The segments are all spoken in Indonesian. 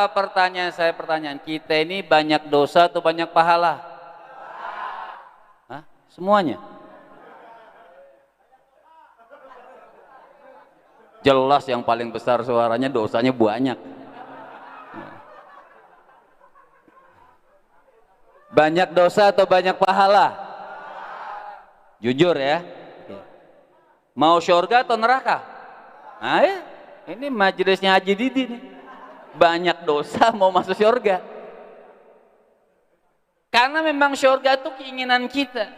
Pertanyaan kita ini banyak dosa atau banyak pahala? Hah? Semuanya? Jelas yang paling besar suaranya dosanya banyak. Banyak dosa atau banyak pahala? Jujur ya. Mau surga atau neraka? Nah, ya. Ini majelisnya Haji Didi nih. Banyak dosa mau masuk surga. Karena memang surga itu keinginan kita.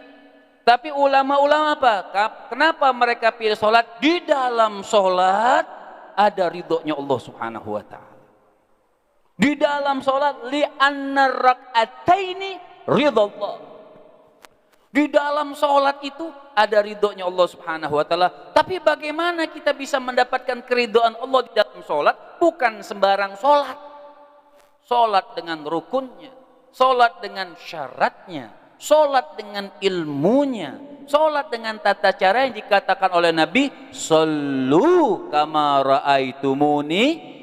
Tapi ulama-ulama apa? Kenapa mereka pilih sholat? Di dalam sholat ada ridhonya Allah Subhanahu wa ta'ala. Di dalam sholat li'anna rak'ataini ridhallah. Di dalam sholat itu ada ridhonya Allah Subhanahu wa ta'ala. Tapi bagaimana kita bisa mendapatkan keridhaan Allah di dalam sholat? Bukan sembarang sholat. Sholat dengan rukunnya, sholat dengan syaratnya, sholat dengan ilmunya, sholat dengan tata cara yang dikatakan oleh Nabi, sallu kama ra'aitumuni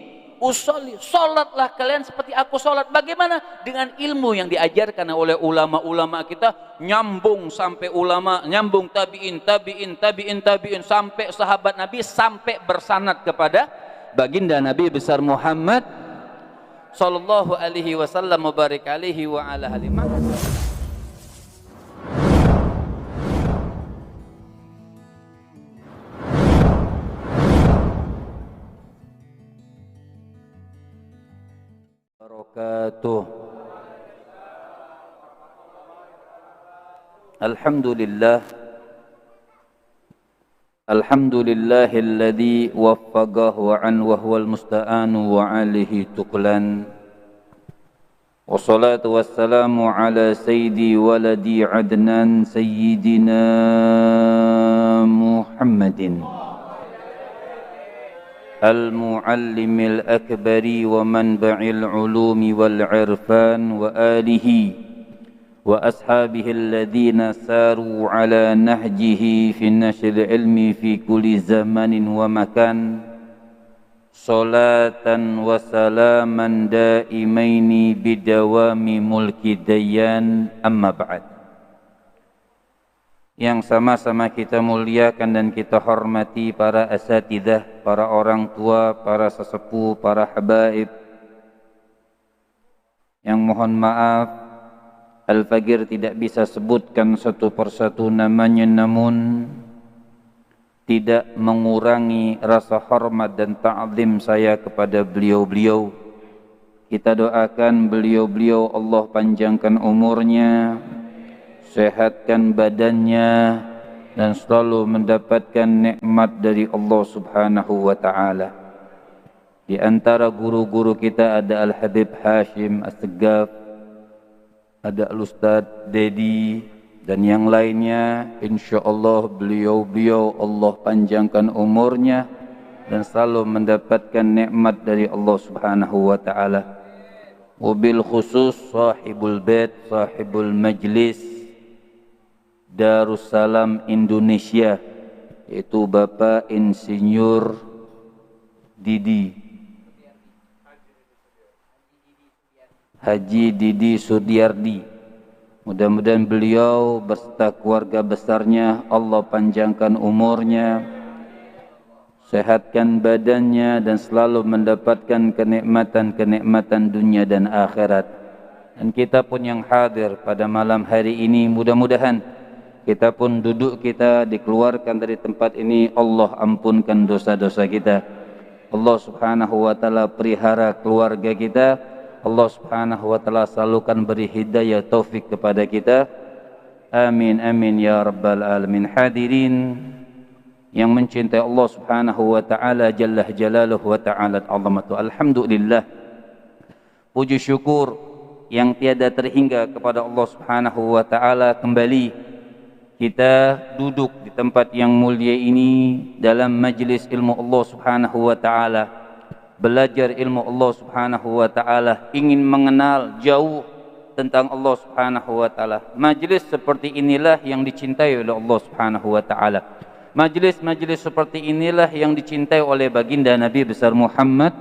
usolli. Sholatlah kalian seperti aku sholat. Bagaimana? Dengan ilmu yang diajarkan oleh ulama-ulama kita, nyambung sampai ulama, nyambung tabi'in, sampai sahabat Nabi, sampai bersanad kepada baginda Nabi besar Muhammad sallallahu alaihi wasallam wa barik alaihi wa ala alihi. Barakatuh. Alhamdulillah. Alhamdulillahilladzi waffaqahu an wa huwal musta'anu wa alihi tuqlan. Wassalatu wassalamu ala sayyidi waladi adnan sayyidina Muhammadin al-muallimil akbari wa manba'il ulumi wal irfan wa alihi wa ashabihi alladhina saru ala nahjihi fi nashril ilmi fi kulli zamanin wa makan. Salatan wa salaman daimaini bidawami mulki dayyan, amma ba'd. Yang sama-sama kita muliakan dan kita hormati para asatidzah, para orang tua, para sesepuh, para habaib. Yang mohon maaf, Al-Fagir tidak bisa sebutkan satu persatu namanya, namun tidak mengurangi rasa hormat dan ta'zim saya kepada beliau-beliau. Kita doakan beliau-beliau Allah panjangkan umurnya, sehatkan badannya, dan selalu mendapatkan nikmat dari Allah Subhanahu wa ta'ala. Di antara guru-guru kita ada Al-Habib Hashim As-Segaf, ada Al-Ustaz Dedi, dan yang lainnya. InsyaAllah beliau-beliau Allah panjangkan umurnya dan selalu mendapatkan nikmat dari Allah Subhanahu wa ta'ala. Wabil khusus sahibul bait, sahibul majlis Darussalam Indonesia, yaitu Bapak Insinyur Didi Haji Didi Sudiardi. Mudah-mudahan beliau beserta keluarga besarnya Allah panjangkan umurnya, sehatkan badannya, dan selalu mendapatkan kenikmatan-kenikmatan dunia dan akhirat. Dan kita pun yang hadir pada malam hari ini, mudah-mudahan kita pun duduk kita dikeluarkan dari tempat ini, Allah ampunkan dosa-dosa kita. Allah Subhanahu wa ta'ala pelihara keluarga kita. Allah Subhanahu wa ta'ala selalukan beri hidayah taufik kepada kita. Amin amin ya rabbal alamin. Hadirin yang mencintai Allah Subhanahu wa ta'ala jalla jalaluhu wa ta'ala azamatu. Alhamdulillah, puji syukur yang tiada terhingga kepada Allah Subhanahu wa ta'ala. Kembali kita duduk di tempat yang mulia ini dalam majlis ilmu Allah Subhanahu wa ta'ala, belajar ilmu Allah Subhanahu wa ta'ala, ingin mengenal jauh tentang Allah Subhanahu wa ta'ala. Majlis seperti inilah yang dicintai oleh Allah Subhanahu wa ta'ala. Majlis-majlis seperti inilah yang dicintai oleh baginda Nabi besar Muhammad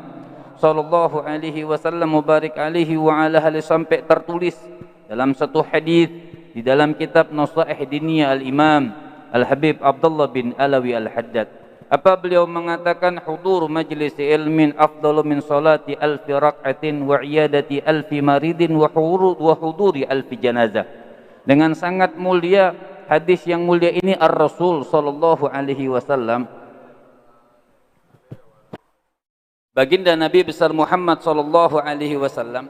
sallallahu alaihi wasallam mubarik alaihi wa ala alihi, sampai tertulis dalam satu hadis di dalam kitab Nasaih Diniyah Al-Imam Al-Habib Abdullah bin Alawi Al-Haddad. Apa beliau mengatakan, hudur majlis ilmin afdalu min salati alfi rak'atin wa iyadati alfi maridin wa huduri alfi janazah. Dengan sangat mulia hadis yang mulia ini, Ar-Rasul sallallahu alaihi wasallam, baginda Nabi besar Muhammad sallallahu alaihi wasallam,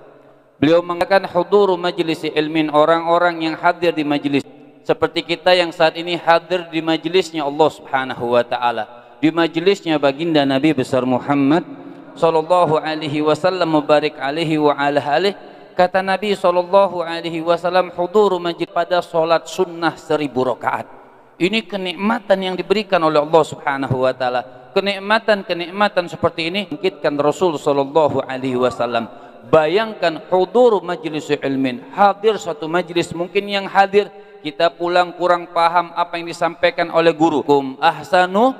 beliau mengatakan huduru majlis ilmin, orang-orang yang hadir di majlis seperti kita yang saat ini hadir di majlisnya Allah Subhanahu wa taala, di majlisnya baginda Nabi besar Muhammad sallallahu alaihi wasallam mubarik alaihi wa ala alihi. Kata Nabi sallallahu alaihi wasallam, huduru majlis pada salat sunnah 1000 rakaat. Ini kenikmatan yang diberikan oleh Allah Subhanahu wa taala. Kenikmatan seperti ini bangkitkan Rasul sallallahu alaihi wasallam. Bayangkan huduru majlis ilmin, hadir suatu majlis, mungkin yang hadir kita pulang kurang paham apa yang disampaikan oleh guru. Kum ahsanu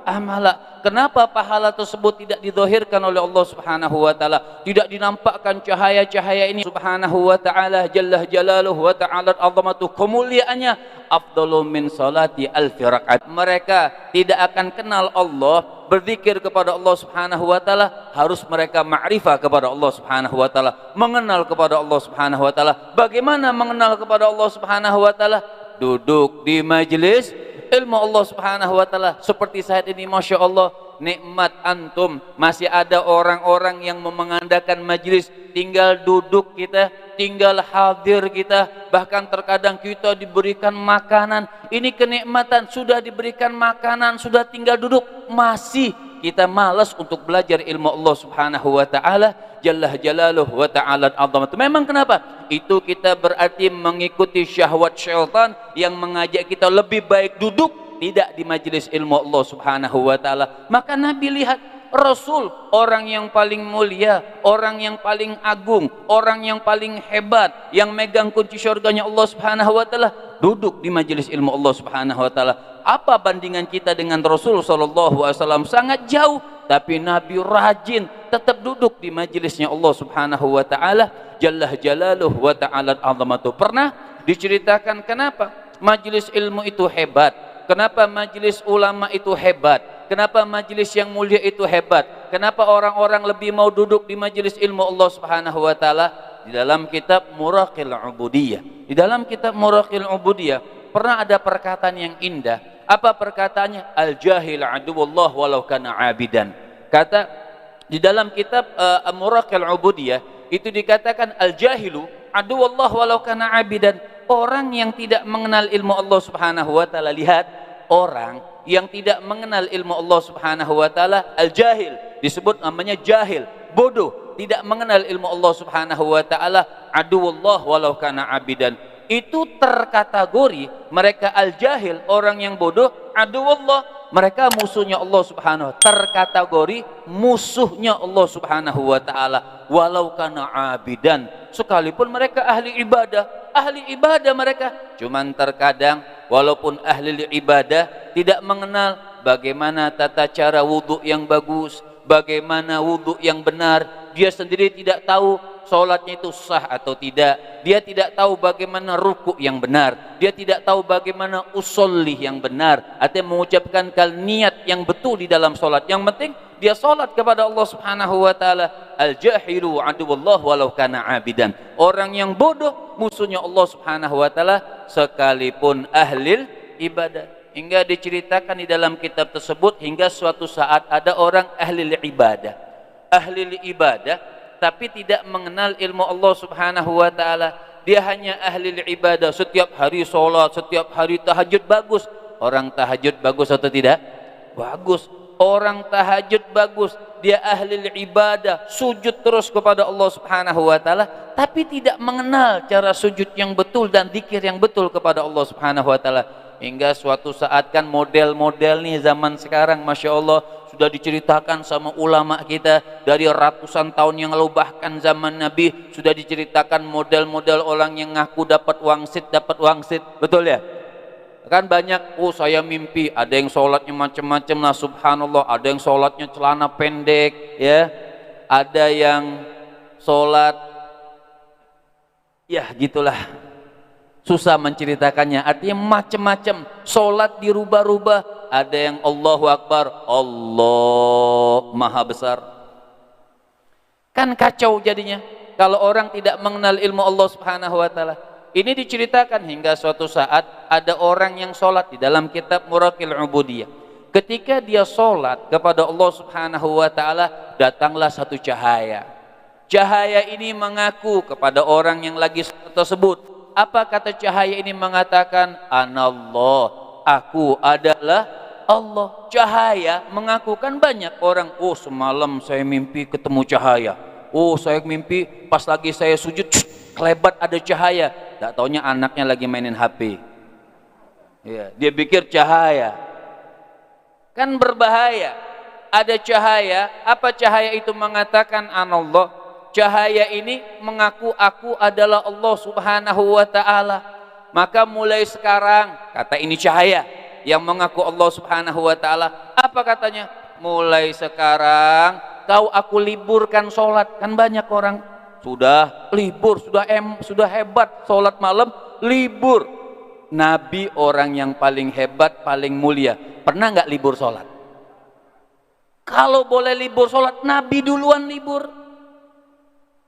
amala. Kenapa pahala tersebut tidak didhahirkan oleh Allah Subhanahu wa taala? Tidak dinampakkan cahaya-cahaya ini Subhanahu wa taala jalla jalaluhu wa ta'ala azamatuh, kemuliaannya, afdalu min salati alfi rakaat. Mereka tidak akan kenal Allah, berzikir kepada Allah Subhanahu wa taala, harus mereka ma'rifah kepada Allah Subhanahu wa taala, mengenal kepada Allah Subhanahu wa taala. Bagaimana mengenal kepada Allah Subhanahu wa taala? Duduk di majlis ilmu Allah Subhanahu wa taala. Seperti saat ini, Masya Allah, nikmat antum, masih ada orang-orang yang mengandalkan majlis, tinggal duduk kita, tinggal hadir kita, bahkan terkadang kita diberikan makanan. Ini kenikmatan, sudah diberikan makanan, sudah tinggal duduk, masih kita malas untuk belajar ilmu Allah Subhanahu wa taala jalla jalaluhu wa ta'ala azamatuh. Memang kenapa? Itu kita berarti mengikuti syahwat syaitan yang mengajak kita lebih baik duduk tidak di majelis ilmu Allah Subhanahu wa taala. Maka Nabi lihat Rasul, orang yang paling mulia, orang yang paling agung, orang yang paling hebat, yang megang kunci syurganya Allah Subhanahu wa taala, duduk di majelis ilmu Allah Subhanahu wa taala. Apa bandingan kita dengan Rasul sallallahu alaihi wasallam? Sangat jauh, tapi Nabi rajin tetap duduk di majelisnya Allah Subhanahu wa taala jalla jalaluhu wa ta'ala azamatuh. Pernah diceritakan kenapa majelis ilmu itu hebat, kenapa majelis ulama itu hebat, kenapa majelis yang mulia itu hebat, kenapa orang-orang lebih mau duduk di majelis ilmu Allah Subhanahu wa taala. Di dalam kitab Muraqil Ubudiyah, di dalam kitab Muraqil Ubudiyah pernah ada perkataan yang indah. Apa perkataannya? Al-jahil aduwullah walau kana abidan. Kata di dalam kitab Muraqil Ubudiyah itu dikatakan al-jahilu aduwullah walau kana abidan. Orang yang tidak mengenal ilmu Allah Subhanahu wa taala, lihat, orang yang tidak mengenal ilmu Allah Subhanahu wa taala, al-jahil, disebut namanya jahil, bodoh, tidak mengenal ilmu Allah Subhanahu wa taala, aduwullah walau kana abidan. Itu terkategori mereka al-jahil, orang yang bodoh, aduwullah, mereka musuhnya Allah Subhanahu wa taala, terkategori musuhnya Allah Subhanahu wa taala, walau kana abidan, sekalipun mereka ahli ibadah mereka. Cuman terkadang walaupun ahli ibadah tidak mengenal bagaimana tata cara wudhu yang bagus, bagaimana wudhu yang benar. Dia sendiri tidak tahu sholatnya itu sah atau tidak. Dia tidak tahu bagaimana ruku yang benar. Dia tidak tahu bagaimana usolli yang benar, artinya mengucapkan niat yang betul di dalam sholat. Yang penting dia sholat kepada Allah Subhanahu wa taala. Al-jahilu aduwullah walau kana abidan. Orang yang bodoh musuhnya Allah Subhanahu wa taala sekalipun ahli ibadah. Hingga diceritakan di dalam kitab tersebut, hingga suatu saat ada orang ahli ibadah tapi tidak mengenal ilmu Allah Subhanahu wa taala. Dia hanya ahli ibadah, setiap hari sholat, setiap hari tahajud. Bagus. Orang tahajud bagus atau tidak? Bagus. Orang tahajud bagus, dia ahli ibadah, sujud terus kepada Allah Subhanahu wa taala, tapi tidak mengenal cara sujud yang betul dan zikir yang betul kepada Allah Subhanahu wa taala. Hingga suatu saat kan model-model nih zaman sekarang, Masya Allah, sudah diceritakan sama ulama kita dari ratusan tahun yang lalu, bahkan zaman Nabi sudah diceritakan model-model orang yang ngaku dapat wangsit, betul ya? Kan banyak, oh saya mimpi ada yang sholatnya macam-macam lah, subhanallah, ada yang sholatnya celana pendek, ya, ada yang sholat, ya gitulah, susah menceritakannya, artinya macam-macam, sholat dirubah-rubah, ada yang Allahu Akbar, Allah Maha Besar, kan kacau jadinya kalau orang tidak mengenal ilmu Allah Subhanahu wa Ta'ala. Ini diceritakan hingga suatu saat ada orang yang sholat di dalam kitab Muraqil Ubudiyah. Ketika dia sholat kepada Allah Subhanahu wa Ta'ala, datanglah satu cahaya. Cahaya ini mengaku kepada orang yang lagi sholat tersebut. Apa kata cahaya ini? Mengatakan, Anallah, aku adalah Allah. Cahaya mengaku, kan banyak orang, oh semalam saya mimpi ketemu cahaya, oh saya mimpi pas lagi saya sujud kelebat ada cahaya. Tak taunya anaknya lagi mainin HP. Ya, dia pikir cahaya. Kan berbahaya. Ada cahaya, apa cahaya itu mengatakan Anallah? Cahaya ini mengaku aku adalah Allah Subhanahu wa Ta'ala. Maka mulai sekarang, kata ini cahaya yang mengaku Allah Subhanahu wa Ta'ala, apa katanya? Mulai sekarang kau aku liburkan sholat. Kan banyak orang sudah libur, sudah hebat, sholat malam libur. Nabi orang yang paling hebat, paling mulia, pernah nggak libur sholat? Kalau boleh libur sholat, Nabi duluan libur.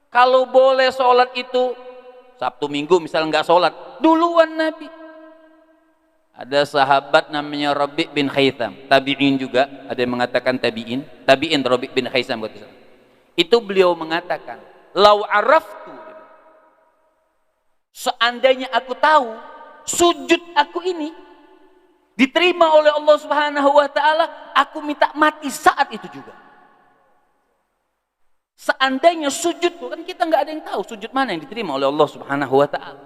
Kalau boleh sholat itu Sabtu Minggu misalnya nggak sholat, duluan Nabi. Ada sahabat namanya Rabi' bin Khaitham, tabi'in juga, ada yang mengatakan tabi'in Rabi' bin Khaitham. Itu beliau mengatakan, lau araftu, seandainya aku tahu sujud aku ini diterima oleh Allah Subhanahu wa Ta'ala, aku minta mati saat itu juga. Seandainya sujud, kan kita nggak ada yang tahu sujud mana yang diterima oleh Allah Subhanahu wa Ta'ala.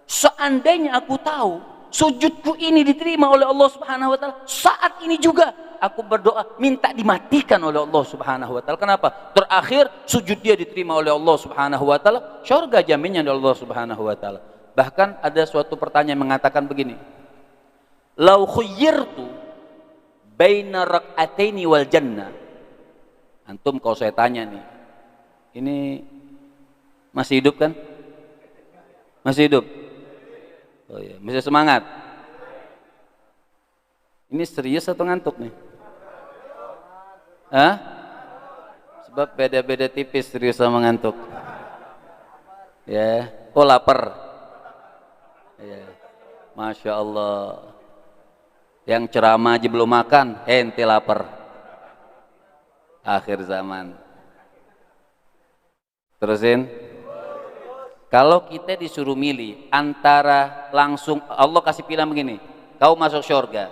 Seandainya aku tahu sujudku ini diterima oleh Allah Subhanahu wa Ta'ala, saat ini juga aku berdoa minta dimatikan oleh Allah Subhanahu wa Ta'ala. Kenapa? Terakhir sujud dia diterima oleh Allah Subhanahu wa Ta'ala, syurga jaminnya oleh Allah Subhanahu wa Ta'ala. Bahkan ada suatu pertanyaan mengatakan begini, lau khuyyirtu baina rak'ataini wal jannah. Antum kalau saya tanya nih, ini masih hidup kan? Masih hidup? Oh ya, masih semangat. Ini serius atau ngantuk nih? Hah? Sebab beda-beda tipis serius sama ngantuk. Ya, oh lapar. Ya, Masya Allah. Yang ceramah aja belum makan, ente lapar. Akhir zaman. Terusin. Kalau kita disuruh milih antara langsung, Allah kasih pilihan begini, kau masuk surga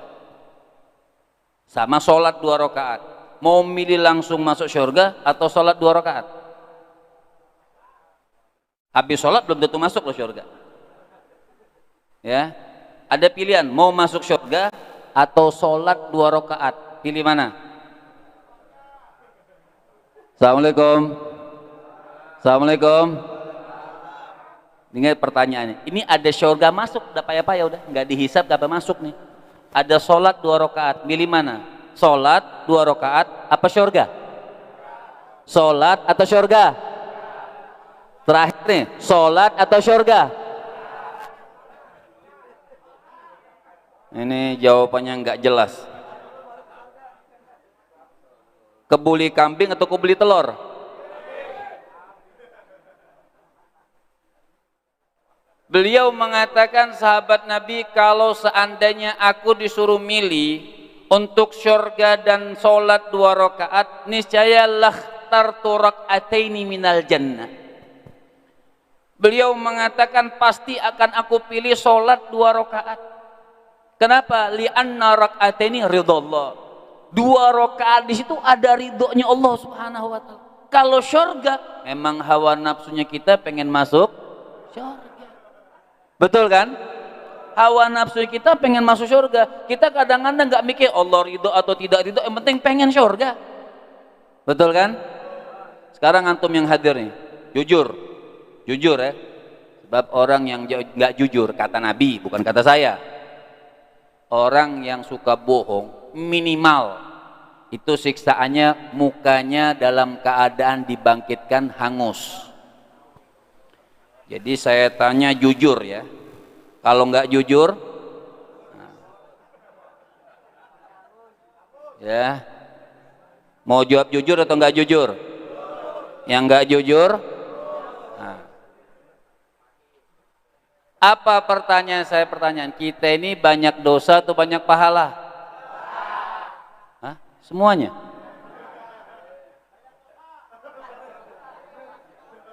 sama sholat 2 rakaat, mau milih langsung masuk surga atau sholat 2 rakaat? Habis sholat belum tentu masuk loh surga. Ya, ada pilihan mau masuk surga atau sholat 2 rakaat, pilih mana? Assalamualaikum. Assalamualaikum. Ingat pertanyaannya, ini ada surga masuk, udah payah-payah, udah nggak dihisap, nggak apa masuk nih. Ada sholat 2 rakaat, milih mana? Sholat 2 rakaat apa surga? Sholat atau surga? Terakhir nih, sholat atau surga? Ini jawabannya nggak jelas. Kebuli kambing atau kebuli telur? Beliau mengatakan, sahabat Nabi, kalau seandainya aku disuruh milih untuk surga dan sholat 2 rakaat, niscaya lakhtartu rak'ataini minal jannah. Beliau mengatakan pasti akan aku pilih sholat 2 rakaat. Kenapa? Li'anna rak'ataini ridallah. 2 rakaat di situ ada ridhonya Allah Subhanahu wa Ta'ala. Kalau surga, memang hawa nafsunya kita pengen masuk surga. Betul kan? Hawa nafsu kita pengen masuk surga. Kita kadang-kadang nggak mikir Allah ridho atau tidak ridho, yang penting pengen surga. Betul kan? Sekarang antum yang hadir nih, jujur ya. Sebab orang yang nggak jujur, kata Nabi, bukan kata saya. Orang yang suka bohong, minimal Itu siksaannya mukanya dalam keadaan dibangkitkan hangus. Jadi saya tanya jujur ya. Kalau nggak jujur, ya, mau jawab jujur atau nggak jujur? Yang nggak jujur, apa pertanyaan saya? Pertanyaan kita ini banyak dosa atau banyak pahala? Hah? Semuanya?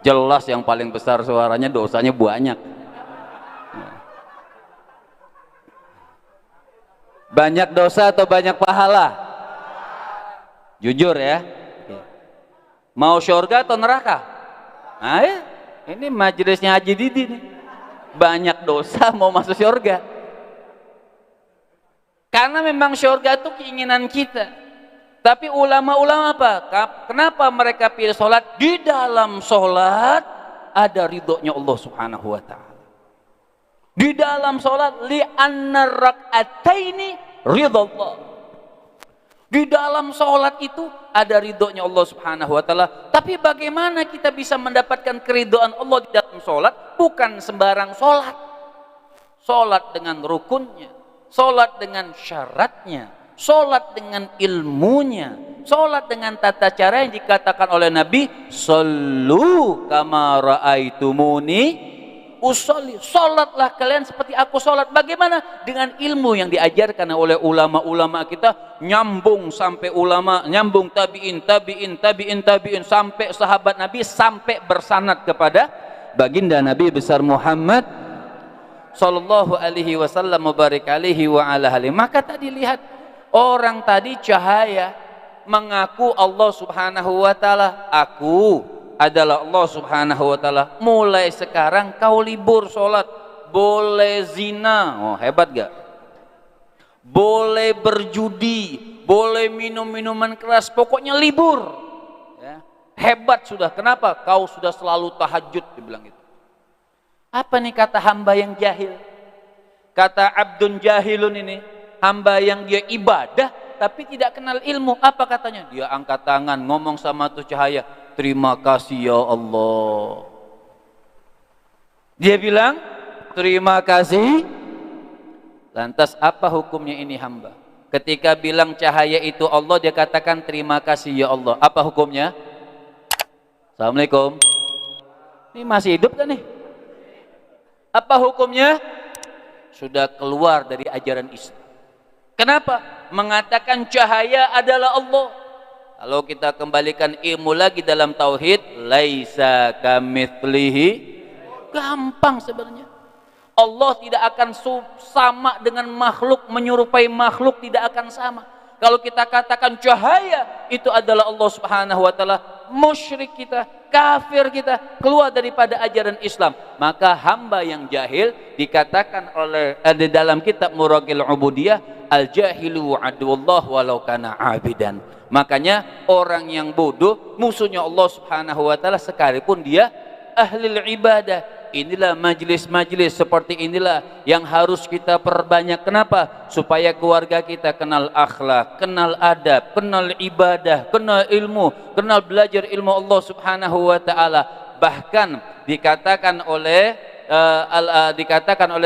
Jelas yang paling besar suaranya dosanya banyak. Banyak dosa atau banyak pahala? Jujur ya. Mau surga atau neraka? Nah, ya. Ini majelisnya Haji Didi nih. Banyak dosa mau masuk surga. Karena memang surga itu keinginan kita. Tapi ulama-ulama apa? Kenapa mereka pilih sholat? Di dalam sholat ada ridhonya Allah Subhanahu wa ta'ala. Di dalam sholat li'anna rak'ataini ridhallah. Di dalam sholat itu ada ridhonya Allah Subhanahu wa ta'ala. Tapi bagaimana kita bisa mendapatkan keridhaan Allah di dalam sholat? Bukan sembarang sholat. Sholat dengan rukunnya, sholat dengan syaratnya, sholat dengan ilmunya, sholat dengan tata cara yang dikatakan oleh Nabi, sallu kama ra'aitumuni usolli, sholatlah kalian seperti aku sholat. Bagaimana? Dengan ilmu yang diajarkan oleh ulama-ulama kita, nyambung sampai ulama, nyambung tabi'in, sampai sahabat Nabi, sampai bersanad kepada baginda Nabi besar Muhammad sallallahu alaihi wasallam mubarak alaihi wa ala alihi. Maka tadi lihat, orang tadi cahaya mengaku Allah Subhanahu wa ta'ala, aku adalah Allah Subhanahu wa ta'ala. Mulai sekarang kau libur sholat, boleh zina, oh hebat gak? Boleh berjudi, boleh minum minuman keras, pokoknya libur ya. Hebat sudah. Kenapa? Kau sudah selalu tahajud, dibilang itu. Apa nih kata hamba yang jahil? Kata abdun jahilun ini, hamba yang dia ibadah tapi tidak kenal ilmu. Apa katanya? Dia angkat tangan ngomong sama tuh cahaya, terima kasih ya Allah. Dia bilang terima kasih. Lantas apa hukumnya ini hamba? Ketika bilang cahaya itu Allah, dia katakan terima kasih ya Allah. Apa hukumnya? Assalamualaikum. Ini masih hidup kan nih? Apa hukumnya? Sudah keluar dari ajaran Islam. Kenapa? Mengatakan cahaya adalah Allah. Kalau kita kembalikan ilmu lagi dalam tauhid, laisa kamitslihi, gampang sebenarnya. Allah tidak akan sama dengan makhluk, menyerupai makhluk tidak akan sama. Kalau kita katakan cahaya itu adalah Allah Subhanahu wa ta'ala, musyrik kita, kafir kita, keluar daripada ajaran Islam. Maka hamba yang jahil dikatakan oleh di dalam kitab Muraqil Ubudiyah, al-jahilu aduwallah walau kana abidan. Makanya orang yang bodoh musuhnya Allah Subhanahu wa ta'ala sekalipun dia ahli ibadah. Inilah majlis-majlis seperti inilah yang harus kita perbanyak. Kenapa? Supaya keluarga kita kenal akhlak, kenal adab, kenal ibadah, kenal ilmu, kenal belajar ilmu Allah Subhanahu wa ta'ala. Bahkan dikatakan oleh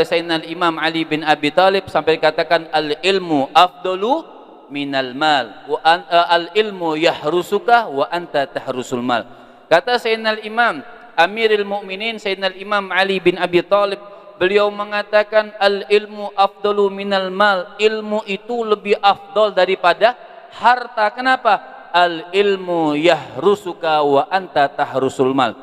Sayyidina Imam Ali bin Abi Thalib, sampai dikatakan al-ilmu afdalu minal mal wa al-ilmu yahrusuka wa anta tahrusul mal. Kata Sayyidina Imam Amirul Mukminin Sayyidina Imam Ali bin Abi Thalib, beliau mengatakan al-ilmu afdalu minal mal, ilmu itu lebih afdal daripada harta. Kenapa? Al-ilmu yahrusuka wa anta tahrusul mal.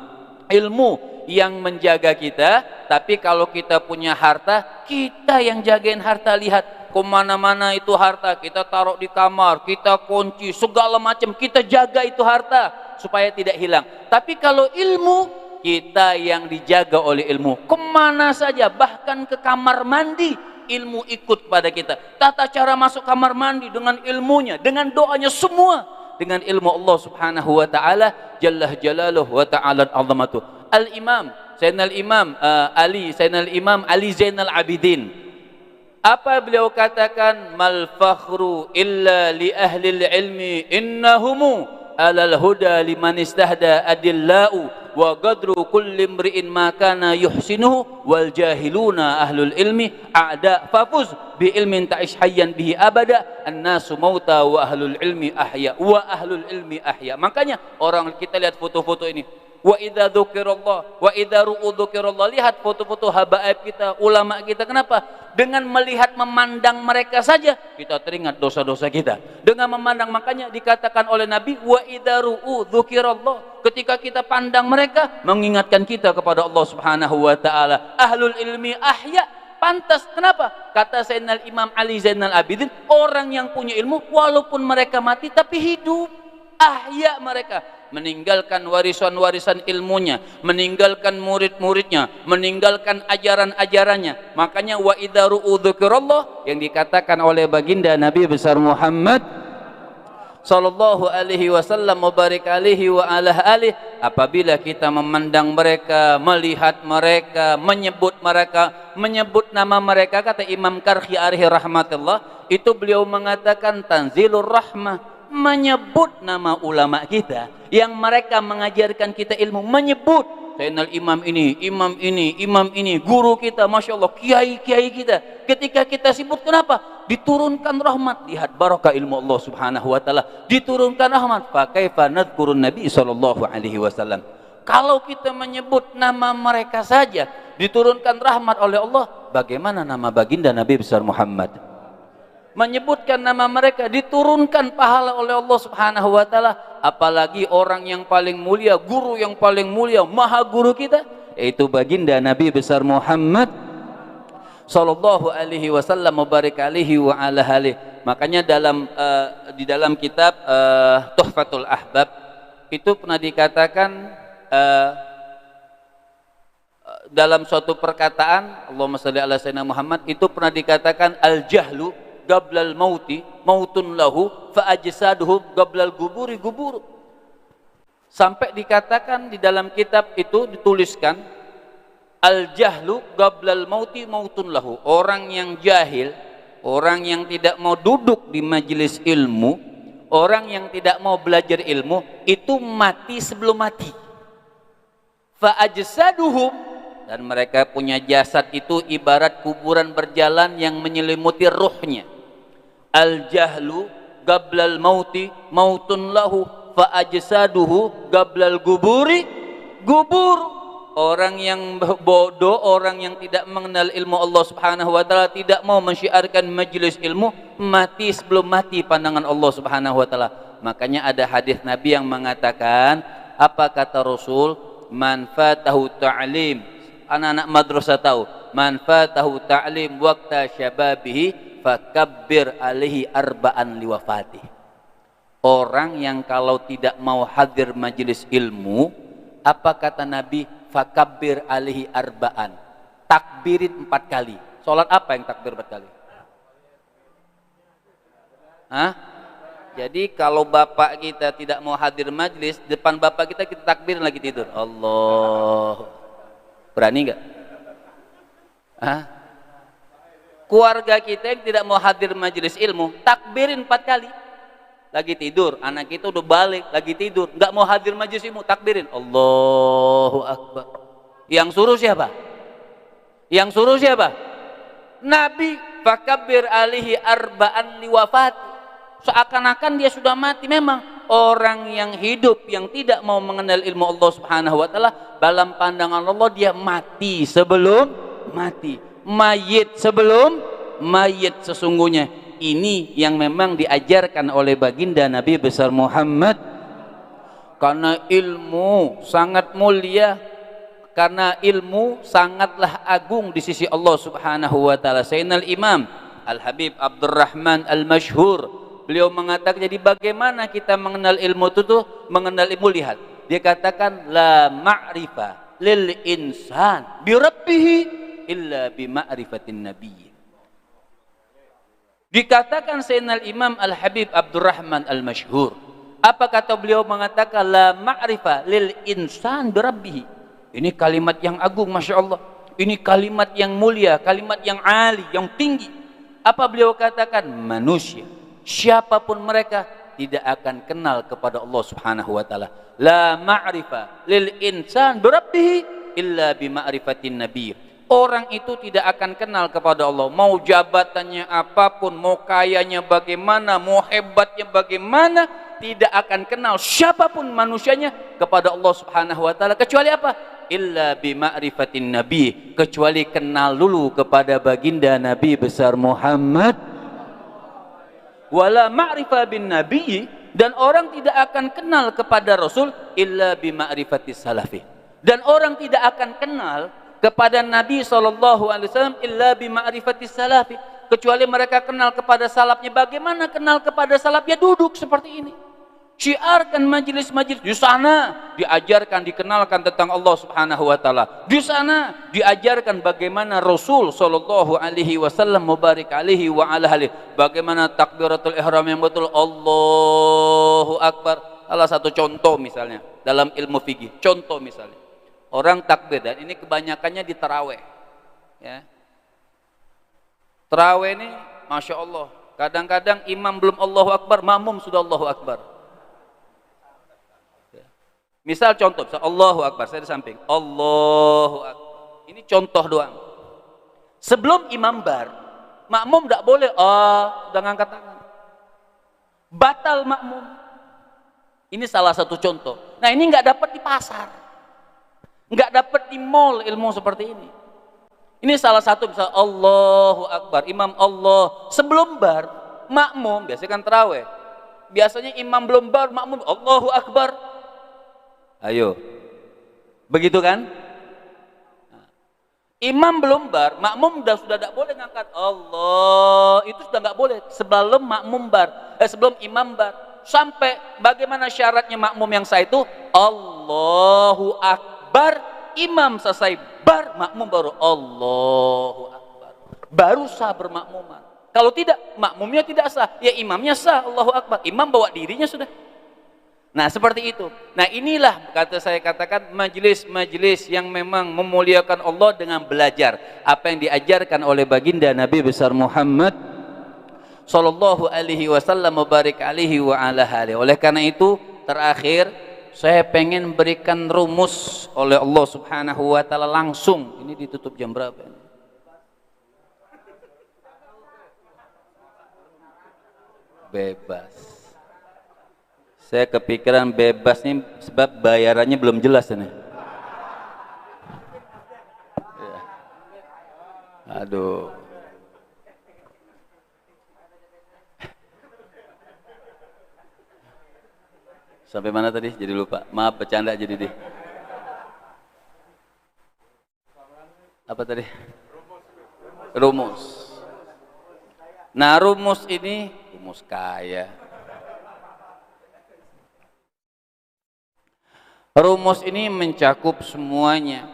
Ilmu yang menjaga kita, tapi kalau kita punya harta, kita yang jagain harta. Lihat kemana-mana itu harta, kita taruh di kamar, kita kunci, segala macam kita jaga itu harta supaya tidak hilang. Tapi kalau ilmu, kita yang dijaga oleh ilmu, kemana saja, bahkan ke kamar mandi, ilmu ikut pada kita. Tata cara masuk kamar mandi dengan ilmunya, dengan doanya, semua dengan ilmu Allah Subhanahu wa ta'ala jalla jalaluhu wa ta'ala azamatuh. Al-Imam Sayyidina Imam Ali Zainal Abidin Apa beliau katakan? Mal fakhru illa li ahli ilmi innahumu alal huda liman istahda adillau wa qadru kulli imri'in ma kana yuhsinuhu wal jahiluna ahlul ilmi a'da fafuz bi ilmin ta'ish hayyan bihi abada annasu mauta wa ahlul ilmi ahya wa ahlul ilmi ahya. Makanya orang kita lihat foto-foto ini, wa idza dzukirallah wa idza ru'u dzukirallah, lihat foto-foto habaib kita, ulama kita. Kenapa? Dengan melihat memandang mereka saja kita teringat dosa-dosa kita. Dengan memandang, makanya dikatakan oleh Nabi wa idza ru'u dzukirallah, ketika kita pandang mereka mengingatkan kita kepada Allah Subhanahu wa taala. Ahlul ilmi ahya, pantas. Kenapa? Kata Sayyidina Imam Ali Zainal Abidin, orang yang punya ilmu walaupun mereka mati tapi hidup. Ahya mereka, meninggalkan warisan-warisan ilmunya, meninggalkan murid-muridnya, meninggalkan ajaran-ajarannya. Makanya wa idza ru'u dzikrallah yang dikatakan oleh baginda Nabi besar Muhammad sallallahu alaihi wasallam mubarak alaihi wa ala alihi, apabila kita memandang mereka, melihat mereka, menyebut nama mereka, kata Imam Karhi alaihi rahmatullah, itu beliau mengatakan tanzilur rahmah, menyebut nama ulama kita yang mereka mengajarkan kita ilmu, menyebut Sayyidina imam ini, guru kita, masya Allah, kiai kita. Ketika kita sibuk, kenapa? Diturunkan rahmat. Lihat barakah ilmu Allah Subhanahu wa taala, diturunkan rahmat. Fa kaifa nadzkurun Nabi sallallahu alaihi wasallam. Kalau kita menyebut nama mereka saja diturunkan rahmat oleh Allah, bagaimana nama baginda Nabi besar Muhammad? Menyebutkan nama mereka diturunkan pahala oleh Allah Subhanahu wa taala, apalagi orang yang paling mulia, guru yang paling mulia, maha guru kita, yaitu baginda Nabi besar Muhammad sallallahu alaihi wasallam mubarak alaihi wa ala alihi. Makanya di dalam kitab Tuhfatul Ahbab itu pernah dikatakan dalam suatu perkataan, Allahumma shalli ala sayyidina Muhammad, itu pernah dikatakan al-jahlu gablal mauti mautun lahu fa ajsaduhum gablal guburi gubur. Sampai dikatakan di dalam kitab itu dituliskan al jahlu gablal mauti mautun lahu, orang yang jahil, orang yang tidak mau duduk di majelis ilmu, orang yang tidak mau belajar ilmu, itu mati sebelum mati. Fa ajsaduhum, dan mereka punya jasad itu ibarat kuburan berjalan yang menyelimuti ruhnya. Al jahlu gablal mauti mautun lahu fa ajsaduhu gablal guburi gubur. Orang yang bodoh, orang yang tidak mengenal ilmu Allah Subhanahu wa taala, tidak mau mensyiarkan majelis ilmu, mati sebelum mati pandangan Allah Subhanahu wa taala. Makanya ada hadis Nabi yang mengatakan, apa kata Rasul? Man fatahu ta'lim, anak-anak madrasah tahu, man fatahu ta'lim waqta syababihi fakabbir alaihi arba'an liwafati. Orang yang kalau tidak mau hadir majelis ilmu, apa kata Nabi? Fakabbir alaihi arba'an, takbirin 4 kali. Salat apa yang takbir 4 kali? Hah? Jadi kalau bapak kita tidak mau hadir majelis, depan bapak kita takbirin lagi tidur. Allah, berani nggak? Hah? Keluarga kita yang tidak mau hadir majelis ilmu, takbirin 4 kali. Lagi tidur, anak kita udah balik, lagi tidur, nggak mau hadir majelis ilmu, takbirin Allahu Akbar. Yang suruh siapa? Yang suruh siapa? Nabi. Fakabbir alihi arba'an liwafat. Seakan-akan dia sudah mati. Memang orang yang hidup, yang tidak mau mengenal ilmu Allah Subhanahu wa taala, dalam pandangan Allah dia mati sebelum mati, mayit sebelum mayit sesungguhnya. Ini yang memang diajarkan oleh baginda Nabi besar Muhammad. Karena ilmu sangat mulia, karena ilmu sangatlah agung di sisi Allah Subhanahu wa taala. Sayyidina Imam Al-Habib Abdurrahman Al-Masyhur, beliau mengatakan, jadi bagaimana kita mengenal ilmu itu tuh? Mengenal ilmu, lihat. Dia katakan la ma'rifah lil insan bi rabbih illa bi ma'rifatin nabiy. Dikatakan Sayyidina Imam Al-Habib Abdurrahman Al-Masyhur, apa kata beliau? Mengatakan la ma'rifah lil insan bi rabbih. Ini kalimat yang agung, Masya Allah. Ini kalimat yang mulia, kalimat yang ali, yang tinggi. Apa beliau katakan? Manusia, siapapun mereka, tidak akan kenal kepada Allah Subhanahu wa taala. La ma'rifa lil insan bi rabbih illa bi ma'rifatin nabiy. Orang itu tidak akan kenal kepada Allah, mau jabatannya apapun, mau kayanya bagaimana, mau hebatnya bagaimana, tidak akan kenal siapapun manusianya kepada Allah Subhanahu wa taala kecuali apa? Illa bi ma'rifatin nabi, kecuali kenal dulu kepada baginda Nabi besar Muhammad. Wala ma'rifa bin nabi, dan orang tidak akan kenal kepada Rasul illa bi ma'rifatis salafi, dan orang tidak akan kenal kepada Nabi SAW illa bi ma'rifatis salafi, kecuali mereka kenal kepada salafnya. Bagaimana kenal kepada salafnya? Duduk seperti ini, syiarkan majelis-majelis. Di sana diajarkan, dikenalkan tentang Allah Subhanahu wa taala. Di sana diajarkan bagaimana Rasul sallallahu alaihi wasallam mubarik alaihi wa ala alihi, bagaimana takbiratul ihram yang betul, Allahu akbar. Salah satu contoh misalnya dalam ilmu fikih, contoh misalnya orang takbir, dan ini kebanyakannya di taraweh ya. Taraweh ini Masya Allah, kadang-kadang imam belum Allahu akbar, makmum sudah Allahu akbar. Misal contoh, misal Allahu akbar, saya di samping, Allahu akbar. Ini contoh doang. Sebelum imam bar, makmum tidak boleh sudah ngangkat tangan, batal makmum. Ini salah satu contoh. Nah, ini nggak dapat di pasar, nggak dapat di mall ilmu seperti ini. Ini salah satu, misal Allahu akbar, imam Allah, sebelum bar, makmum biasanya kan taraweh, biasanya imam belum bar, makmum Allahu akbar. Ayo, begitu kan? Imam belum bar, makmum sudah tidak boleh ngangkat Allah, itu sudah nggak boleh sebelum makmum bar, sebelum imam bar. Sampai bagaimana syaratnya makmum yang sah itu? Allahu akbar, imam selesai bar, makmum baru Allahu akbar, baru sah bermakmuman. Kalau tidak, makmumnya tidak sah, ya imamnya sah, Allahu akbar, imam bawa dirinya sudah. Nah, seperti itu. Nah, inilah saya katakan majelis-majelis yang memang memuliakan Allah dengan belajar apa yang diajarkan oleh baginda Nabi besar Muhammad sallallahu alaihi wasallam mubarik alaihi wa ala alihi. Oleh karena itu, terakhir saya pengen berikan rumus oleh Allah Subhanahu wa taala langsung. Ini ditutup jam berapa ini? Bebas. Saya kepikiran bebas nih sebab bayarannya belum jelas ini. Ya. Aduh. Sampai mana tadi? Jadi lupa. Maaf, bercanda jadi deh. Apa tadi? Rumus. Nah, rumus ini rumus kaya. Rumus ini mencakup semuanya.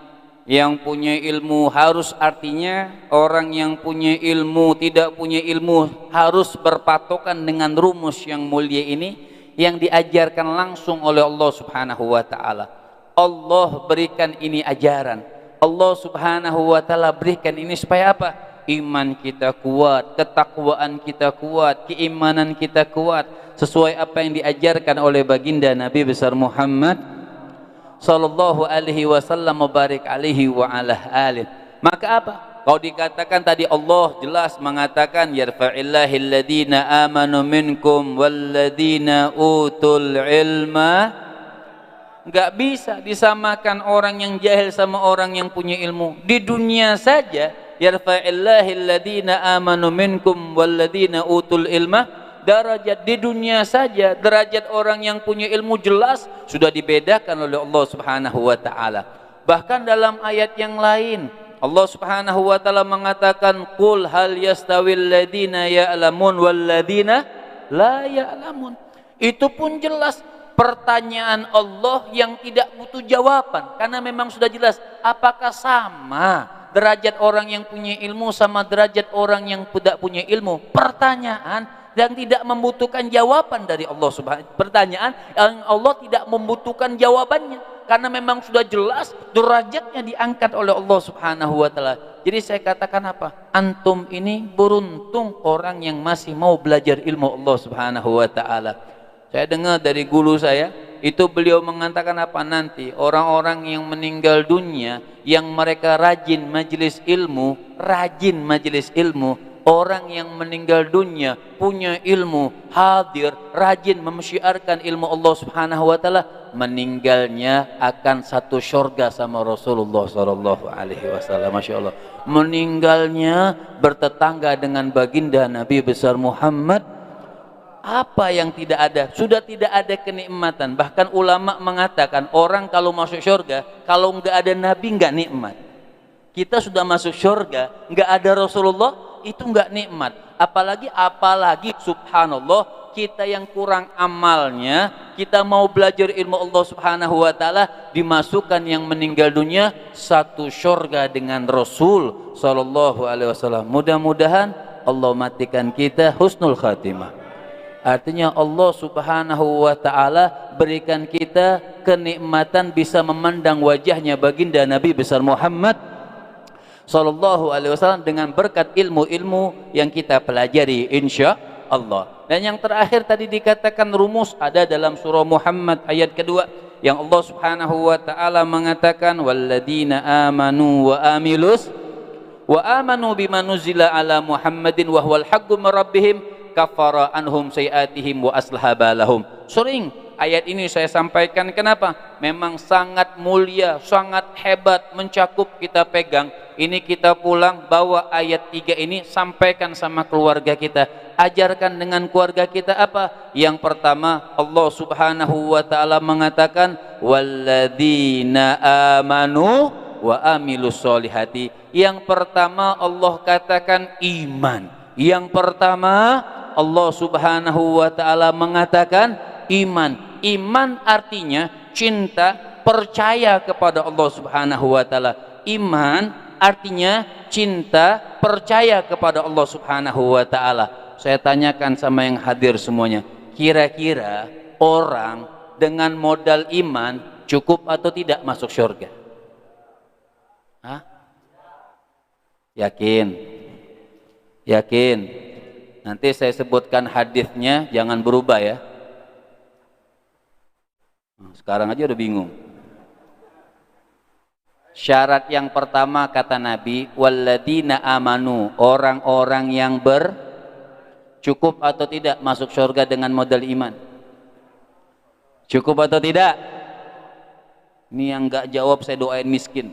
Yang punya ilmu harus, artinya orang yang punya ilmu, tidak punya ilmu harus berpatokan dengan rumus yang mulia ini yang diajarkan langsung oleh Allah Subhanahu wa taala. Allah berikan ini ajaran. Allah Subhanahu wa taala berikan ini supaya apa? Iman kita kuat, ketakwaan kita kuat, keimanan kita kuat sesuai apa yang diajarkan oleh baginda Nabi besar Muhammad sallallahu alaihi wasallam mubarik alaihi wa ala alihi. Maka apa? Kalau dikatakan tadi Allah jelas mengatakan yarfa'illahu alladhina amanu minkum walladhina utul ilma. Enggak bisa disamakan orang yang jahil sama orang yang punya ilmu. Di dunia saja yarfa'illahu alladhina amanu minkum walladhina utul ilma, derajat di dunia saja, derajat orang yang punya ilmu jelas sudah dibedakan oleh Allah Subhanahu wa taala. Bahkan dalam ayat yang lain Allah Subhanahu wa taala mengatakan qul hal yastawil ladina ya'lamun wal ladina la ya'lamun. Itu pun jelas pertanyaan Allah yang tidak butuh jawaban, karena memang sudah jelas. Apakah sama derajat orang yang punya ilmu sama derajat orang yang tidak punya ilmu? Pertanyaan yang tidak membutuhkan jawaban dari Allah Subhanahu. Pertanyaan yang Allah tidak membutuhkan jawabannya, karena memang sudah jelas derajatnya diangkat oleh Allah Subhanahu wa taala. Jadi saya katakan apa? Antum ini beruntung orang yang masih mau belajar ilmu Allah Subhanahu wa taala. Saya dengar dari guru saya, itu beliau mengatakan apa, nanti orang-orang yang meninggal dunia yang mereka rajin majelis ilmu, orang yang meninggal dunia punya ilmu, hadir, rajin memsyiarkan ilmu Allah Subhanahu wa taala, meninggalnya akan satu surga sama Rasulullah sallallahu alaihi wasallam. Masya Allah, meninggalnya bertetangga dengan baginda Nabi besar Muhammad. Apa yang tidak ada? Sudah tidak ada kenikmatan. Bahkan ulama mengatakan orang kalau masuk surga, kalau nggak ada Nabi nggak nikmat. Kita sudah masuk surga, nggak ada Rasulullah, itu nggak nikmat. Apalagi subhanallah, kita yang kurang amalnya, kita mau belajar ilmu Allah Subhanahu wa taala, dimasukkan yang meninggal dunia satu surga dengan Rasul sallallahu alaihi wasallam. Mudah-mudahan Allah matikan kita husnul khatimah. Artinya Allah Subhanahu wa taala berikan kita kenikmatan bisa memandang wajahnya baginda Nabi besar Muhammad sallallahu alaihi wasallam dengan berkat ilmu-ilmu yang kita pelajari insya Allah. Dan yang terakhir tadi dikatakan rumus ada dalam surah Muhammad ayat kedua yang Allah Subhanahu wa taala mengatakan walladzina amanu wa amanu bima nuzila ala Muhammadin wa huwal haqqu min rabbihim kafara anhum sayiatihim wa aslaha balahum. Sering ayat ini saya sampaikan, kenapa? Memang sangat mulia, sangat hebat, mencakup, kita pegang. Ini kita pulang bawa ayat 3 ini, sampaikan sama keluarga kita, ajarkan dengan keluarga kita apa? Yang pertama, Allah Subhanahu wa taala mengatakan walladzina amanu wa amilus solihati. Yang pertama Allah katakan iman. Yang pertama Allah Subhanahu wa taala mengatakan iman. Iman artinya cinta, percaya kepada Allah Subhanahu wa taala. Iman artinya cinta, percaya kepada Allah Subhanahu wa taala. Saya tanyakan sama yang hadir semuanya, kira-kira orang dengan modal iman cukup atau tidak masuk surga? Hah? Yakin? Yakin? Nanti saya sebutkan hadisnya, jangan berubah ya. Sekarang aja udah bingung. Syarat yang pertama kata Nabi, walladzina amanu, orang-orang yang cukup atau tidak masuk surga dengan modal iman? Cukup atau tidak? Ini yang enggak jawab saya doain miskin.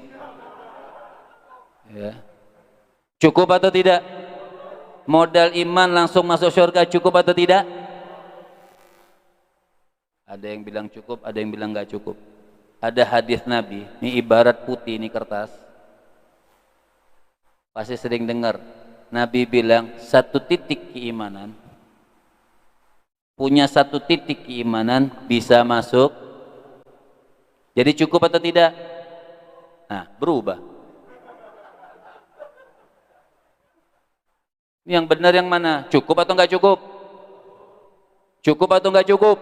Ya. Cukup atau tidak? Modal iman langsung masuk surga, cukup atau tidak? Ada yang bilang cukup, ada yang bilang enggak cukup. Ada hadis Nabi, ini ibarat putih, ini kertas. Pasti sering dengar. Nabi bilang satu titik keimanan, punya satu titik keimanan bisa masuk. Jadi cukup atau tidak? Nah, berubah. Yang benar yang mana? Cukup atau enggak cukup? Cukup atau enggak cukup?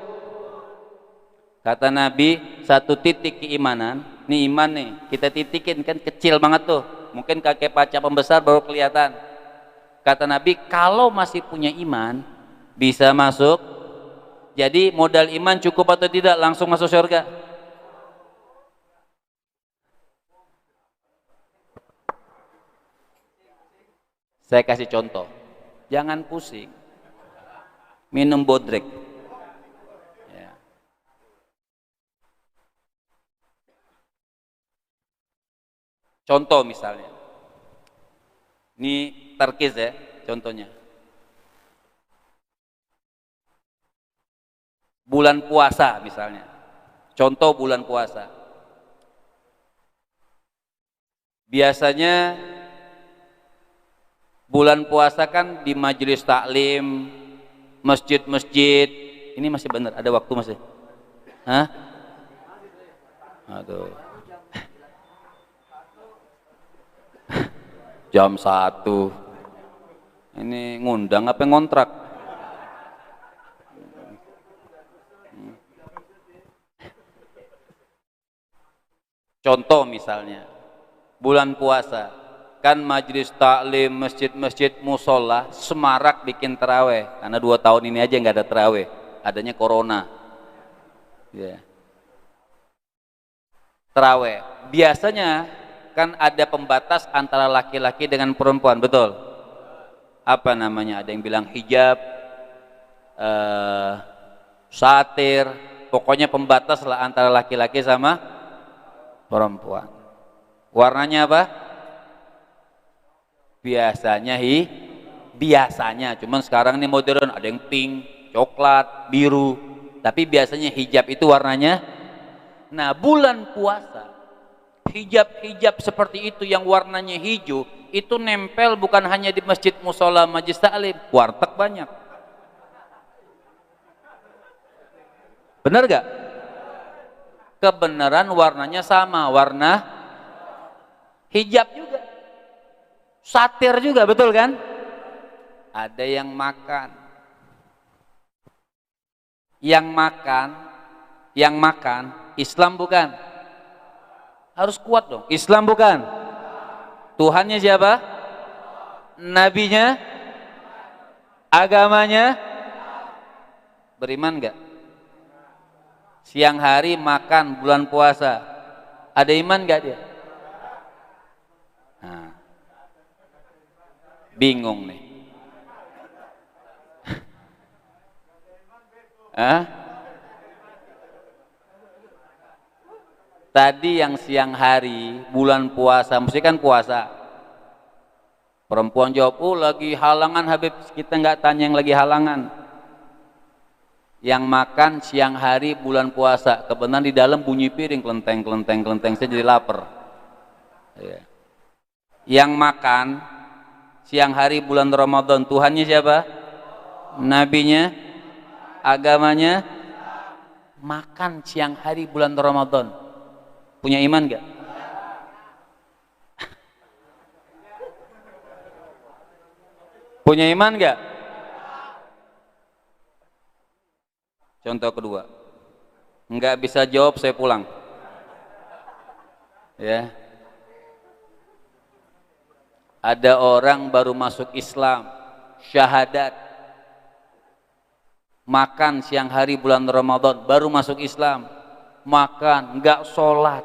Kata Nabi, satu titik keimanan. Nih iman nih, kita titikin kan kecil banget tuh. Mungkin kakek paca pembesar baru kelihatan. Kata Nabi, kalau masih punya iman, bisa masuk. Jadi modal iman cukup atau tidak? Langsung masuk surga. Saya kasih contoh, jangan pusing, minum bodrek. Ya. Contoh misalnya, ini terkis ya, contohnya. Bulan puasa misalnya, contoh bulan puasa. Biasanya bulan puasa kan di majelis taklim, masjid-masjid. Ini masih benar, ada waktu masih? Hah? Aduh. Jam 1. Ini ngundang apa ngontrak? Contoh misalnya bulan puasa, kan majelis taklim, masjid-masjid musola semarak bikin terawih, karena 2 tahun ini aja nggak ada terawih, adanya corona. Ya. Terawih biasanya kan ada pembatas antara laki-laki dengan perempuan, betul? Apa namanya? Ada yang bilang hijab, satir, pokoknya pembatas lah antara laki-laki sama perempuan. Warnanya apa? Biasanya, cuman sekarang ini modern, ada yang pink, coklat, biru, tapi biasanya hijab itu warnanya. Nah, bulan puasa hijab-hijab seperti itu yang warnanya hijau itu nempel bukan hanya di masjid musola, majelis taklim, warteg banyak. Benar gak? Kebenaran warnanya sama, warna hijab juga, satir juga, betul kan? Ada yang makan, Islam bukan? Harus kuat dong. Islam bukan? Tuhannya siapa? Nabinya? Agamanya? Beriman gak? Siang hari makan bulan puasa, ada iman gak dia? Nah, bingung nih. Tadi yang siang hari bulan puasa, mesti kan puasa. Perempuan jawab, oh lagi halangan Habib. Kita nggak tanya yang lagi halangan. Yang makan siang hari bulan puasa, kebenaran di dalam bunyi piring kelenteng, saya jadi lapar. Ya. Yang makan siang hari bulan Ramadan, Tuhannya siapa? Nabinya? Agamanya? Makan siang hari bulan Ramadan, punya iman gak? Punya iman gak? Contoh kedua, nggak bisa jawab, saya pulang. Ya, ada orang baru masuk Islam, syahadat, makan siang hari bulan Ramadan, baru masuk Islam, makan, nggak sholat,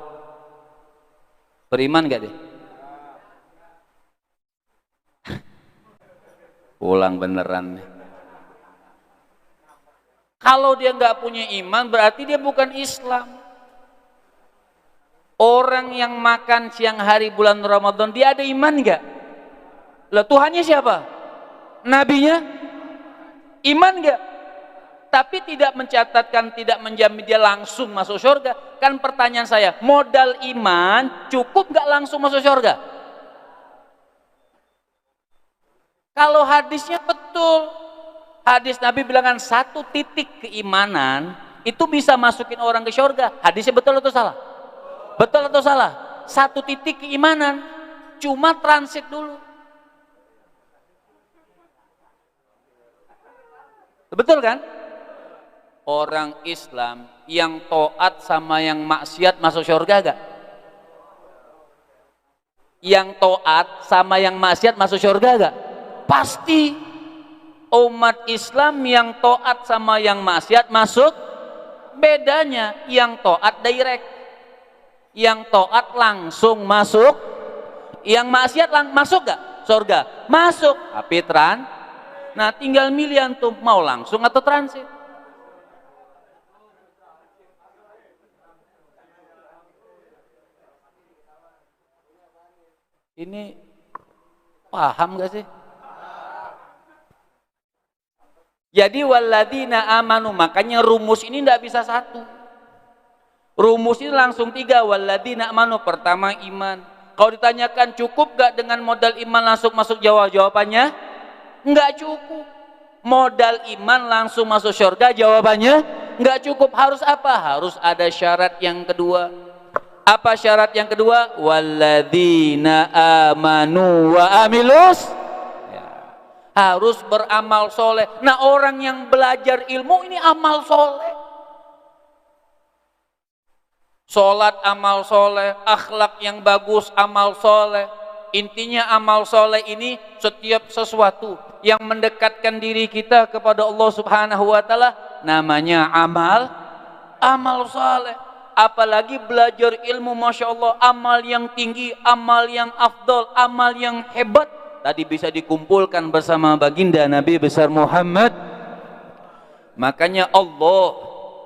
beriman gak dia? Pulang beneran. Kalau dia nggak punya iman, berarti dia bukan Islam. Orang yang makan siang hari bulan Ramadan, dia ada iman nggak? Lah Tuhannya siapa? Nabinya? Iman nggak? Tapi tidak mencatatkan, tidak menjamin dia langsung masuk surga. Kan pertanyaan saya, modal iman cukup nggak langsung masuk surga? Kalau hadisnya betul, hadis Nabi bilangan 1 titik keimanan itu bisa masukin orang ke surga. Hadisnya betul atau salah? Betul atau salah? 1 titik keimanan, cuma transit dulu. Betul kan? Orang Islam yang taat sama yang maksiat masuk surga gak? Yang taat sama yang maksiat masuk surga gak? Pasti. Umat Islam yang taat sama yang maksiat masuk. Bedanya yang taat direct, yang taat langsung masuk, yang maksiat masuk gak surga? Masuk, tapi nah tinggal milih antum mau langsung atau transit. Ini paham gak sih? Jadi walladzina amanu, makanya rumus ini tidak bisa satu. Rumus ini langsung 3, walladzina amanu. Pertama iman. Kalau ditanyakan cukup gak dengan modal iman langsung masuk jawabannya nggak cukup. Modal iman langsung masuk surga, jawabannya nggak cukup. Harus apa? Harus ada syarat yang kedua. Apa syarat yang kedua? Walladzina amanu wa amilus, harus beramal soleh. Nah orang yang belajar ilmu ini amal soleh. Sholat amal soleh, akhlak yang bagus amal soleh. Intinya amal soleh ini setiap sesuatu yang mendekatkan diri kita kepada Allah Subhanahu wa Ta'ala namanya amal soleh. Apalagi belajar ilmu, masya Allah, amal yang tinggi, amal yang afdol, amal yang hebat. Tadi bisa dikumpulkan bersama baginda Nabi besar Muhammad. Makanya Allah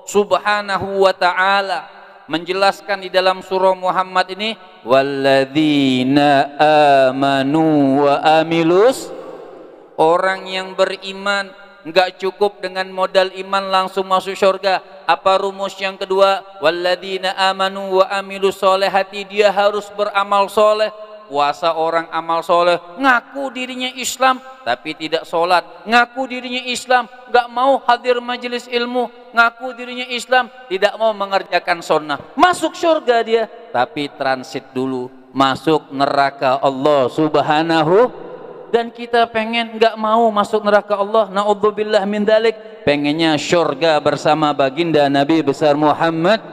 Subhanahu wa Ta'ala menjelaskan di dalam surah Muhammad ini, walladzina amanu wa amilus, orang yang beriman enggak cukup dengan modal iman langsung masuk surga. Apa rumus yang kedua? Walladzina amanu wa amilus solehati, dia harus beramal soleh. Puasa orang amal soleh, ngaku dirinya Islam tapi tidak sholat, ngaku dirinya Islam nggak mau hadir majelis ilmu, ngaku dirinya Islam tidak mau mengerjakan sunnah, masuk surga dia tapi transit dulu masuk neraka Allah Subhanahu. Dan kita pengen nggak mau masuk neraka Allah, naudzubillah min dzalik, pengennya surga bersama baginda Nabi besar Muhammad.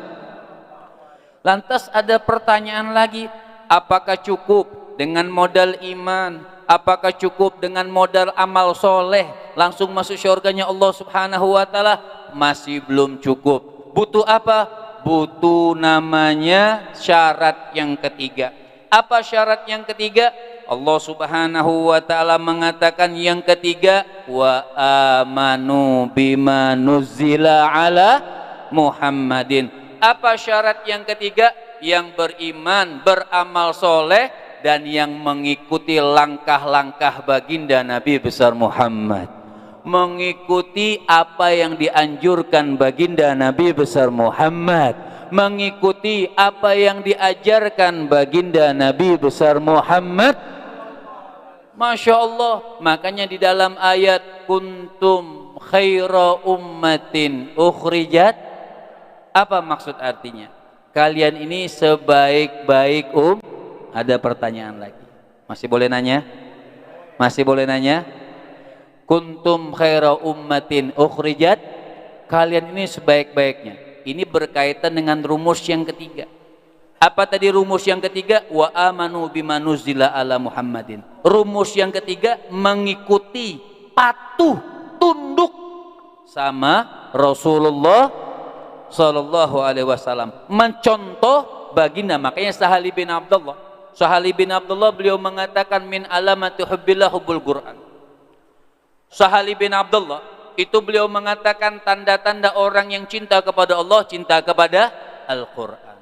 Lantas ada pertanyaan lagi, apakah cukup dengan modal iman? Apakah cukup dengan modal amal soleh langsung masuk surganya Allah Subhanahu wa Ta'ala? Masih belum cukup. Butuh apa? Butuh namanya syarat yang ketiga. Apa syarat yang ketiga? Allah Subhanahu wa Ta'ala mengatakan yang ketiga, wa amanu bima nuzzila ala Muhammadin. Apa syarat yang ketiga? Yang beriman, beramal soleh, dan yang mengikuti langkah-langkah baginda Nabi besar Muhammad, mengikuti apa yang dianjurkan baginda Nabi besar Muhammad, mengikuti apa yang diajarkan baginda Nabi besar Muhammad. Masya Allah. Makanya di dalam ayat kuntum khaira ummatin ukhrijat, apa maksud artinya? Kalian ini sebaik-baik Ada pertanyaan lagi. Masih boleh nanya? Masih boleh nanya? Kuntum khaira ummatin ukhrijat, kalian ini sebaik-baiknya. Ini berkaitan dengan rumus yang ketiga. Apa tadi rumus yang ketiga? Wa amanu bima nuzzila ala Muhammadin. Rumus yang ketiga mengikuti, patuh, tunduk sama Rasulullah sallallahu alaihi wasallam, mencontoh baginda. Makanya Sahal bin Abdullah beliau mengatakan min alamati hubbillah hubbul Quran. Sahal bin Abdullah itu beliau mengatakan tanda-tanda orang yang cinta kepada Allah, cinta kepada Al-Quran.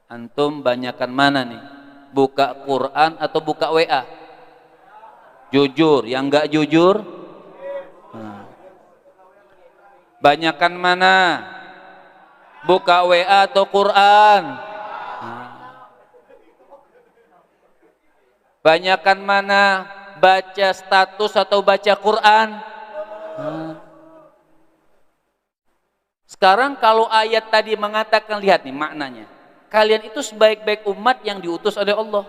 Antum banyakan mana nih? Buka Quran atau buka WA? Jujur, yang enggak jujur? Banyakan mana? Buka WA atau Quran? Banyakan mana? Baca status atau baca Quran? Sekarang kalau ayat tadi mengatakan, lihat nih maknanya, kalian itu sebaik-baik umat yang diutus oleh Allah.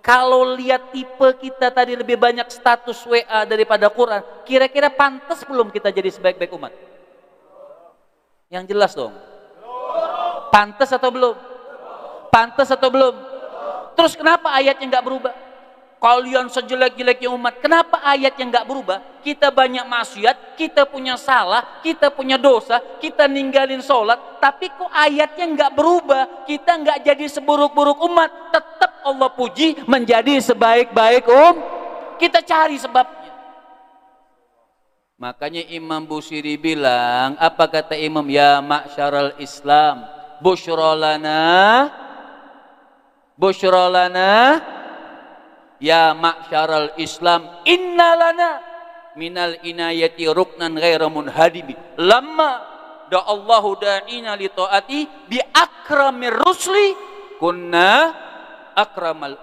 Kalau lihat tipe kita tadi lebih banyak status WA daripada Quran, kira-kira pantas belum kita jadi sebaik-baik umat? Yang jelas dong. Pantas atau belum? Pantas atau belum? Terus kenapa ayatnya nggak berubah? Kalian sejelek-jeleknya umat, kenapa ayatnya nggak berubah? Kita banyak maksiat, kita punya salah, kita punya dosa, kita ninggalin sholat, tapi kok ayatnya nggak berubah? Kita nggak jadi seburuk-buruk umat, tetap Allah puji menjadi sebaik-baik Kita cari sebabnya. Makanya Imam Busiri bilang, apa kata Imam? Ya ma'syaral Islam, busyra lana, ya ma'syaral Islam, inna lana minal inayati ruknan ghaira munhadimi lamma da'allahu da'ina li ta'ati bi akramir rusli kunna akramal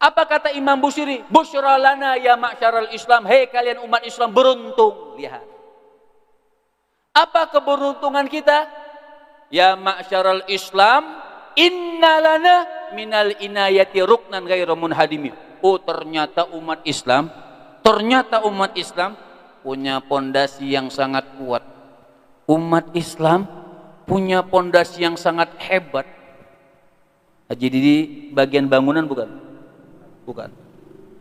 Apa kata Imam Busiri? Busyra lana ya ma'syaral Islam, hei kalian umat Islam beruntung. Lihat, apa keberuntungan kita? Ya ma'syaral Islam, inna lana minal inayati ruknan ghairu munhadimi. Oh, ternyata umat Islam punya pondasi yang sangat kuat. Umat Islam punya pondasi yang sangat hebat. Haji Didi bagian bangunan bukan? Bukan.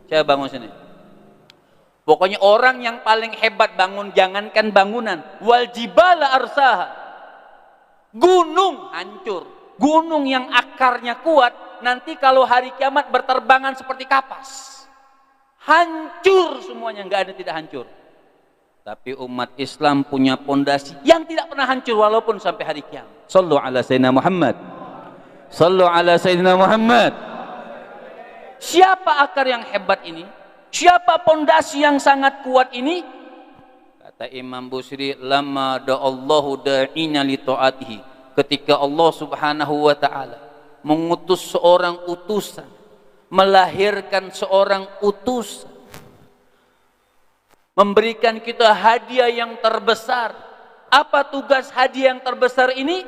Saya bangun sini. Pokoknya orang yang paling hebat bangun, jangankan bangunan, wal jibala arsaha. Gunung hancur. Gunung yang akarnya kuat, nanti kalau hari kiamat berterbangan seperti kapas. Hancur semuanya, nggak ada tidak hancur. Tapi umat Islam punya pondasi yang tidak pernah hancur walaupun sampai hari kiamat. Sallu ala Sayyidina Muhammad. Sallu ala Sayyidina Muhammad. Siapa akar yang hebat ini? Siapa pondasi yang sangat kuat ini? Kata Imam Busiri, lama da'allahu da'ina li ta'atihi. Ketika Allah Subhanahu wa taala mengutus seorang utusan, melahirkan seorang utusan, memberikan kita hadiah yang terbesar. Apa tugas hadiah yang terbesar ini?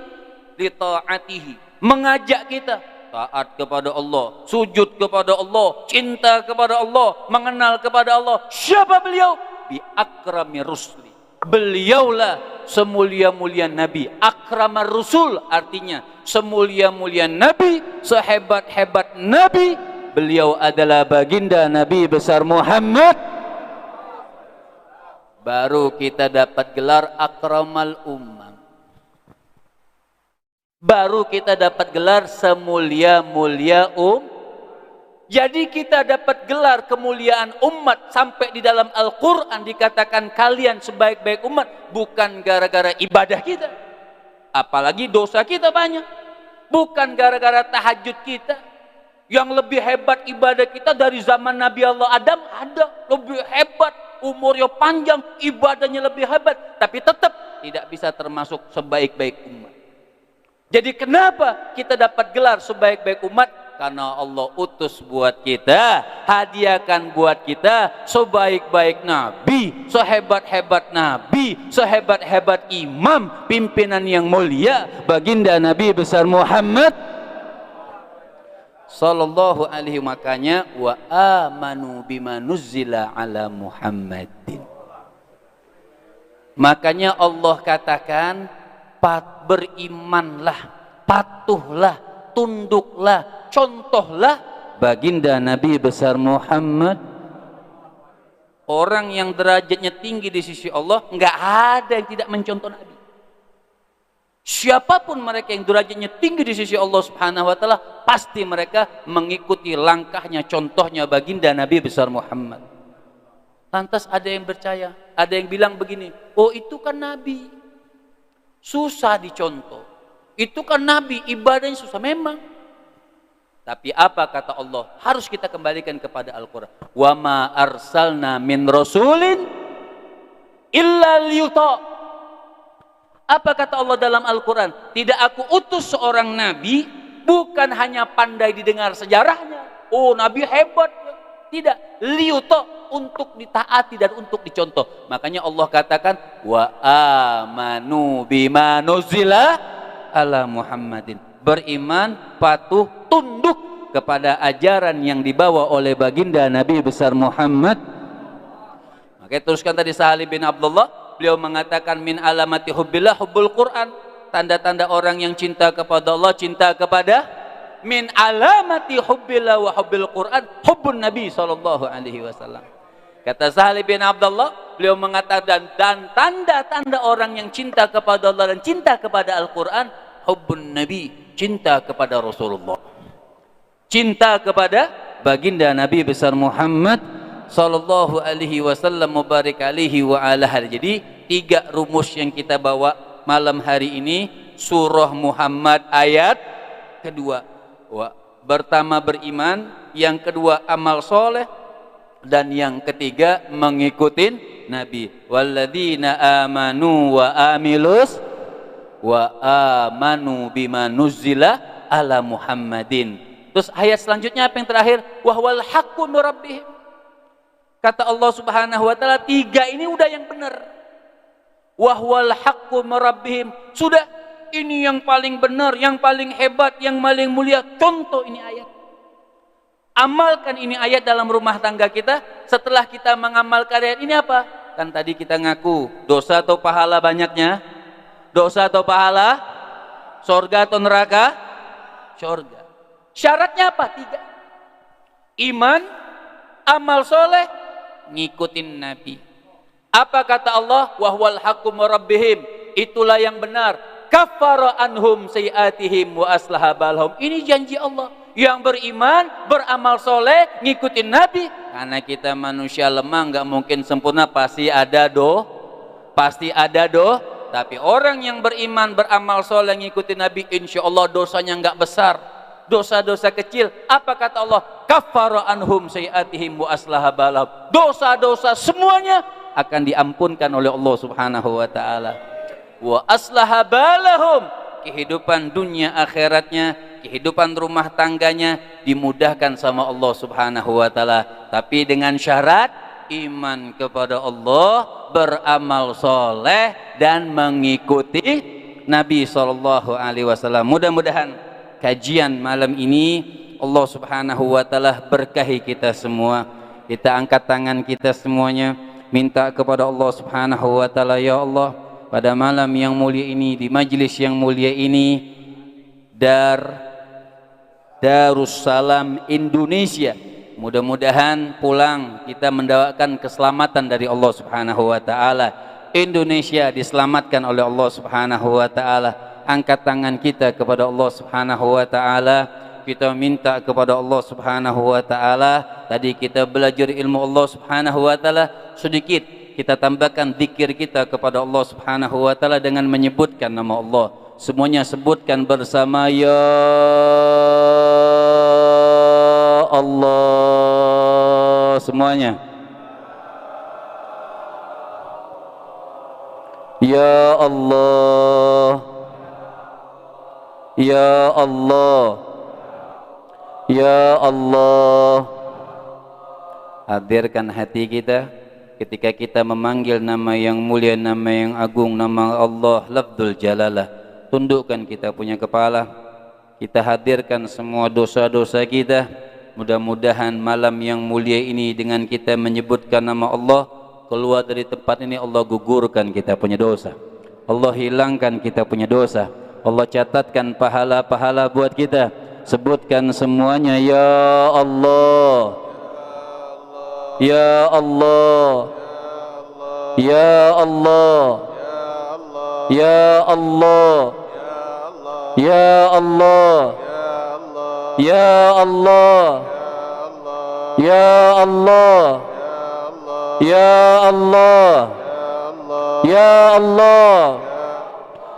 Li ta'atihi, mengajak kita taat kepada Allah, sujud kepada Allah, cinta kepada Allah, mengenal kepada Allah. Siapa beliau? Bi akrami rusli. Beliaulah semulia-mulia Nabi. Akramar Rusul artinya semulia-mulia Nabi, sehebat-hebat Nabi. Beliau adalah baginda Nabi besar Muhammad. Baru kita dapat gelar akramal ummah. Baru kita dapat gelar semulia-mulia Jadi kita dapat gelar kemuliaan umat sampai di dalam Al-Quran dikatakan kalian sebaik-baik umat, bukan gara-gara ibadah kita, apalagi dosa kita banyak, bukan gara-gara tahajud kita. Yang lebih hebat ibadah kita dari zaman Nabi Allah Adam ada, lebih hebat, umurnya panjang, ibadahnya lebih hebat, tapi tetap tidak bisa termasuk sebaik-baik umat. Jadi kenapa kita dapat gelar sebaik-baik umat? Karena Allah utus buat kita, hadiahkan buat kita sebaik-baik Nabi, sehebat-hebat Nabi, sehebat-hebat imam, pimpinan yang mulia, baginda Nabi besar Muhammad sallallahu alaihi. Makanya wa amanu bima nuzzila ala Muhammadin. Makanya Allah katakan berimanlah, patuhlah, tunduklah, contohlah baginda Nabi besar Muhammad. Orang yang derajatnya tinggi di sisi Allah, nggak ada yang tidak mencontoh Nabi. Siapapun mereka yang derajatnya tinggi di sisi Allah Subhanahu wa taala, pasti mereka mengikuti langkahnya, contohnya baginda Nabi besar Muhammad. Lantas ada yang percaya, ada yang bilang begini, oh itu kan Nabi, susah dicontoh. Itu kan Nabi, ibadahnya susah. Memang. Tapi apa kata Allah? Harus kita kembalikan kepada Al-Quran. Wa ma arsalna min rasulin illa liyuta. Apa kata Allah dalam Al-Quran? Tidak aku utus seorang Nabi bukan hanya pandai didengar sejarahnya. Oh Nabi hebat. Tidak. Liyuta, untuk ditaati dan untuk dicontoh. Makanya Allah katakan wa amanu bima nuzila ala Muhammadin. Beriman, patuh, tunduk kepada ajaran yang dibawa oleh baginda Nabi besar Muhammad. Makanya teruskan tadi Sahal bin Abdullah, beliau mengatakan min alamati hubbillah hubbul Quran. Tanda-tanda orang yang cinta kepada Allah, cinta kepada min alamati hubbillah wa hubbil Quran hubbun Nabi sallallahu alaihi wasallam. Kata Sahal bin Abdullah, beliau mengatakan dan tanda-tanda orang yang cinta kepada Allah dan cinta kepada Al-Quran, hubbun Nabi, cinta kepada Rasulullah, cinta kepada baginda Nabi besar Muhammad sallallahu alaihi wasallam mubarak alaihi wa ala alihi. Jadi 3 rumus yang kita bawa malam hari ini. Surah Muhammad ayat kedua, pertama beriman, yang kedua amal soleh, dan yang ketiga mengikuti Nabi. Walladzina amanu wa amilus wa amanu bima nuzzila ala Muhammadin. Terus ayat selanjutnya apa yang terakhir? Wahwal haqqu min rabbihim. Kata Allah Subhanahu wa taala, 3 ini udah yang benar. Wahwal haqqu min rabbihim. Sudah, ini yang paling benar, yang paling hebat, yang paling mulia. Contoh ini ayat. Amalkan ini ayat dalam rumah tangga kita. Setelah kita mengamalkan ayat ini apa? Kan tadi kita ngaku dosa atau pahala banyaknya? Dosa atau pahala? Surga atau neraka? Surga. Syaratnya apa? 3. Iman, amal soleh, ngikutin Nabi. Apa kata Allah? Wa huwal haqqu min rabbihim. Itulah yang benar. Kaffara anhum sayiatihim wa aslaha balhum. Ini janji Allah. Yang beriman, beramal soleh, ngikutin Nabi. Karena kita manusia lemah, nggak mungkin sempurna, pasti ada Tapi orang yang beriman, beramal soleh, ngikutin Nabi, insya Allah dosanya nggak besar, dosa-dosa kecil. Apa kata Allah? Kaffara anhum sayiatihim wa aslaha balhum. Dosa-dosa semuanya akan diampunkan oleh Allah Subhanahu wa taala. Wa aslaha balahum, kehidupan dunia akhiratnya, kehidupan rumah tangganya dimudahkan sama Allah Subhanahu wa taala, tapi dengan syarat iman kepada Allah, beramal soleh dan mengikuti Nabi sallallahu alaihi wasallam. Mudah-mudahan kajian malam ini Allah Subhanahu wa taala berkahi kita semua. Kita angkat tangan kita semuanya, minta kepada Allah Subhanahu wa taala, ya Allah, pada malam yang mulia ini, di majlis yang mulia ini, Darussalam Indonesia, mudah-mudahan pulang kita mendapatkan keselamatan dari Allah Subhanahu wa taala. Indonesia diselamatkan oleh Allah Subhanahu wa taala. Angkat tangan kita kepada Allah Subhanahu wa taala. Kita minta kepada Allah Subhanahu wa taala. Tadi kita belajar ilmu Allah Subhanahu wa taala, sedikit kita tambahkan zikir kita kepada Allah Subhanahu wa taala dengan menyebutkan nama Allah. Semuanya sebutkan bersama, ya Allah, semuanya. Ya Allah, ya Allah, ya Allah. Hadirkan hati kita ketika kita memanggil nama yang mulia, nama yang agung, nama Allah, lafzul jalalah. Tundukkan kita punya kepala, kita hadirkan semua dosa-dosa kita. Mudah-mudahan malam yang mulia ini dengan kita menyebutkan nama Allah, keluar dari tempat ini Allah gugurkan kita punya dosa, Allah hilangkan kita punya dosa, Allah catatkan pahala-pahala buat kita. Sebutkan semuanya, ya Allah, ya Allah, ya Allah, ya Allah, ya Allah, ya Allah, ya Allah, ya Allah, ya Allah,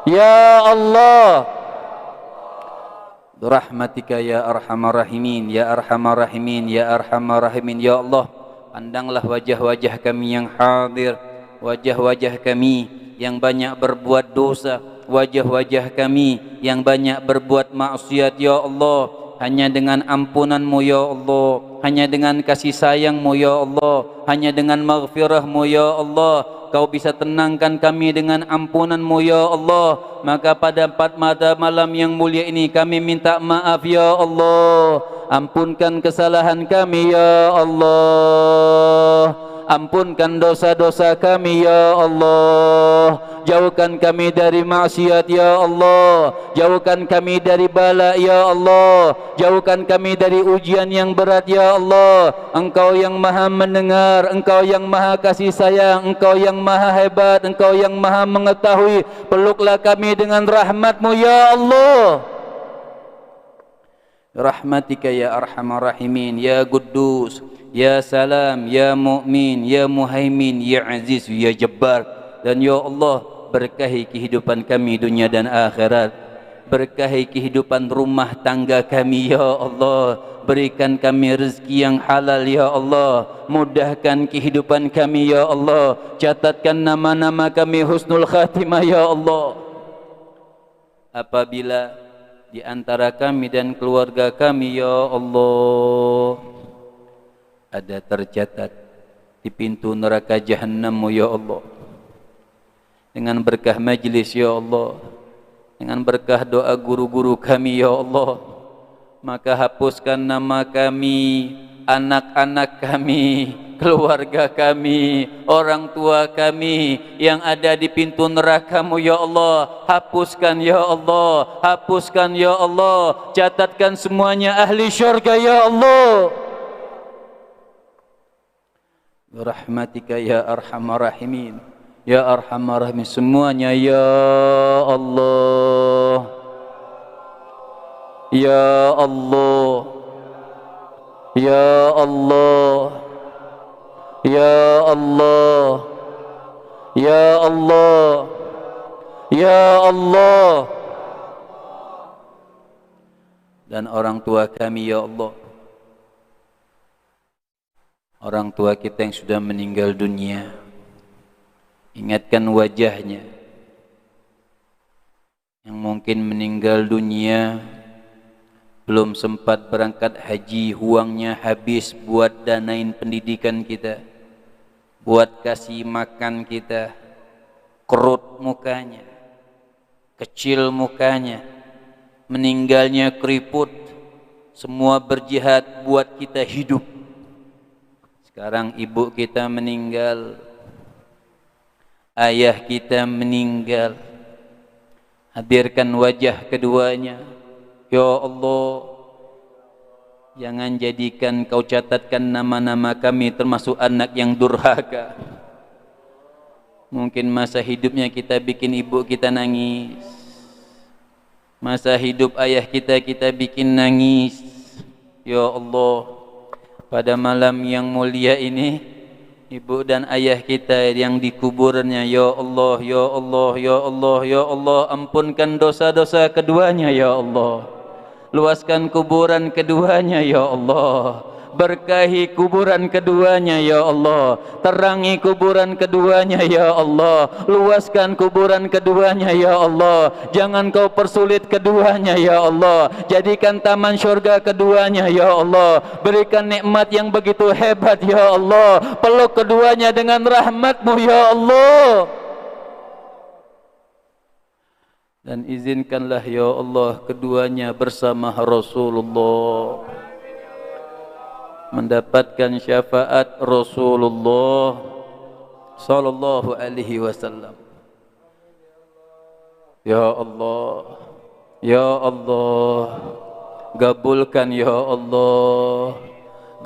ya Allah. Rahmatika ya arhamar rahimin, ya arhamar rahimin, ya arhamar rahimin. Ya Allah, pandanglah wajah-wajah kami yang hadir, wajah-wajah kami yang banyak berbuat dosa, wajah-wajah kami yang banyak berbuat maksiat. Ya Allah, hanya dengan ampunan-Mu ya Allah, hanya dengan kasih sayang-Mu ya Allah, hanya dengan maghfirah-Mu ya Allah, Kau bisa tenangkan kami dengan ampunan-Mu ya Allah. Maka pada malam yang mulia ini kami minta maaf ya Allah, ampunkan kesalahan kami ya Allah, ampunkan dosa-dosa kami ya Allah, jauhkan kami dari maksiat ya Allah, jauhkan kami dari bala ya Allah, jauhkan kami dari ujian yang berat ya Allah. Engkau yang maha mendengar, Engkau yang maha kasih sayang, Engkau yang maha hebat, Engkau yang maha mengetahui. Peluklah kami dengan rahmat-Mu ya Allah. Rahmatika ya arhamar rahimin, ya Quddus, ya Salam, ya Mu'min, ya Muhaimin, ya Aziz, ya Jabbar. Dan ya Allah, berkahi kehidupan kami dunia dan akhirat, berkahi kehidupan rumah tangga kami ya Allah, berikan kami rezeki yang halal ya Allah, mudahkan kehidupan kami ya Allah, catatkan nama-nama kami husnul khatimah ya Allah. Apabila di antara kami dan keluarga kami ya Allah ada tercatat di pintu neraka Jahannam ya Allah, dengan berkah majlis ya Allah, dengan berkah doa guru-guru kami ya Allah, maka hapuskan nama kami, anak-anak kami, keluarga kami, orang tua kami yang ada di pintu neraka-Mu ya Allah, hapuskan ya Allah, hapuskan ya Allah, catatkan semuanya ahli syurga ya Allah. Birahmatika ya arhamar rahimin, ya arhamar rahimin, semuanya ya Allah, ya Allah, ya Allah, ya Allah, ya Allah, ya Allah. Dan orang tua kami ya Allah, orang tua kita yang sudah meninggal dunia, ingatkan wajahnya yang mungkin meninggal dunia belum sempat berangkat haji, uangnya habis buat danain pendidikan kita, buat kasih makan kita, kerut mukanya, kecil mukanya, meninggalnya keriput, semua berjihad buat kita hidup. Sekarang ibu kita meninggal, ayah kita meninggal, hadirkan wajah keduanya. Ya Allah, jangan jadikan Kau catatkan nama-nama kami termasuk anak yang durhaka. Mungkin masa hidupnya kita bikin ibu kita nangis, masa hidup ayah kita bikin nangis. Ya Allah, pada malam yang mulia ini, ibu dan ayah kita yang di kuburannya, ya Allah, ya Allah, ya Allah, ya Allah, ampunkan dosa-dosa keduanya ya Allah. Luaskan kuburan keduanya ya Allah, berkahi kuburan keduanya ya Allah, terangi kuburan keduanya ya Allah, luaskan kuburan keduanya ya Allah, jangan Kau persulit keduanya ya Allah, jadikan taman syurga keduanya ya Allah, berikan nikmat yang begitu hebat ya Allah, peluk keduanya dengan rahmat-Mu ya Allah. Dan izinkanlah ya Allah keduanya bersama Rasulullah mendapatkan syafaat Rasulullah sallallahu alaihi wasallam. Ya Allah, ya Allah, gabulkan ya Allah,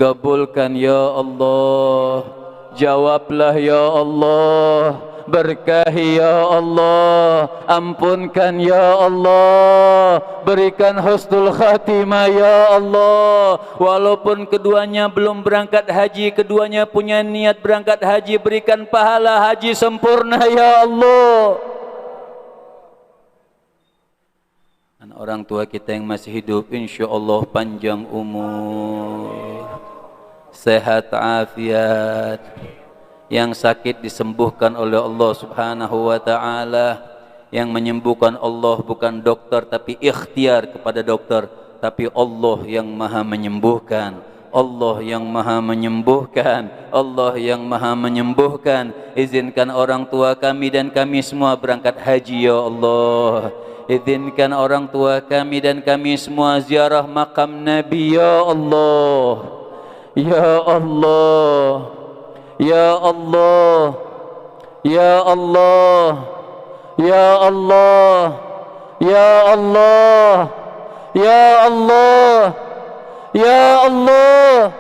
gabulkan ya Allah, jawablah ya Allah, berkahi ya Allah, ampunkan ya Allah, berikan husnul khatimah ya Allah. Walaupun keduanya belum berangkat haji, keduanya punya niat berangkat haji, berikan pahala haji sempurna ya Allah. Dan orang tua kita yang masih hidup, insya Allah panjang umur, sehat afiat, yang sakit disembuhkan oleh Allah Subhanahu wa taala, yang menyembuhkan Allah bukan dokter tapi ikhtiar kepada dokter, tapi Allah yang Maha menyembuhkan, Allah yang Maha menyembuhkan, Allah yang Maha menyembuhkan. Izinkan orang tua kami dan kami semua berangkat haji ya Allah. Izinkan orang tua kami dan kami semua ziarah makam Nabi ya Allah. Ya Allah, ya Allah, ya Allah, ya Allah, ya Allah, ya Allah, ya Allah.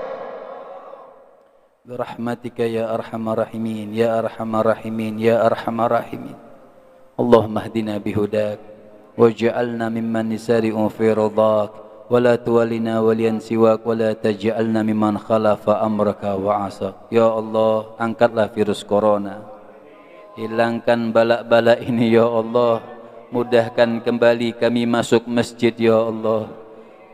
Birahmatika ya arhamar rahimin, ya arhamar rahimin, ya arhamar rahimin. Allahumma hdina bihudak waj'alna mimman nisari'u fi ridhak, wala tuwalina waliyan siwak, wala taj'alna mimman khalafa amraka wa asak. Ya Allah, angkatlah virus corona, hilangkan balak-balak ini ya Allah, mudahkan kembali kami masuk masjid ya Allah,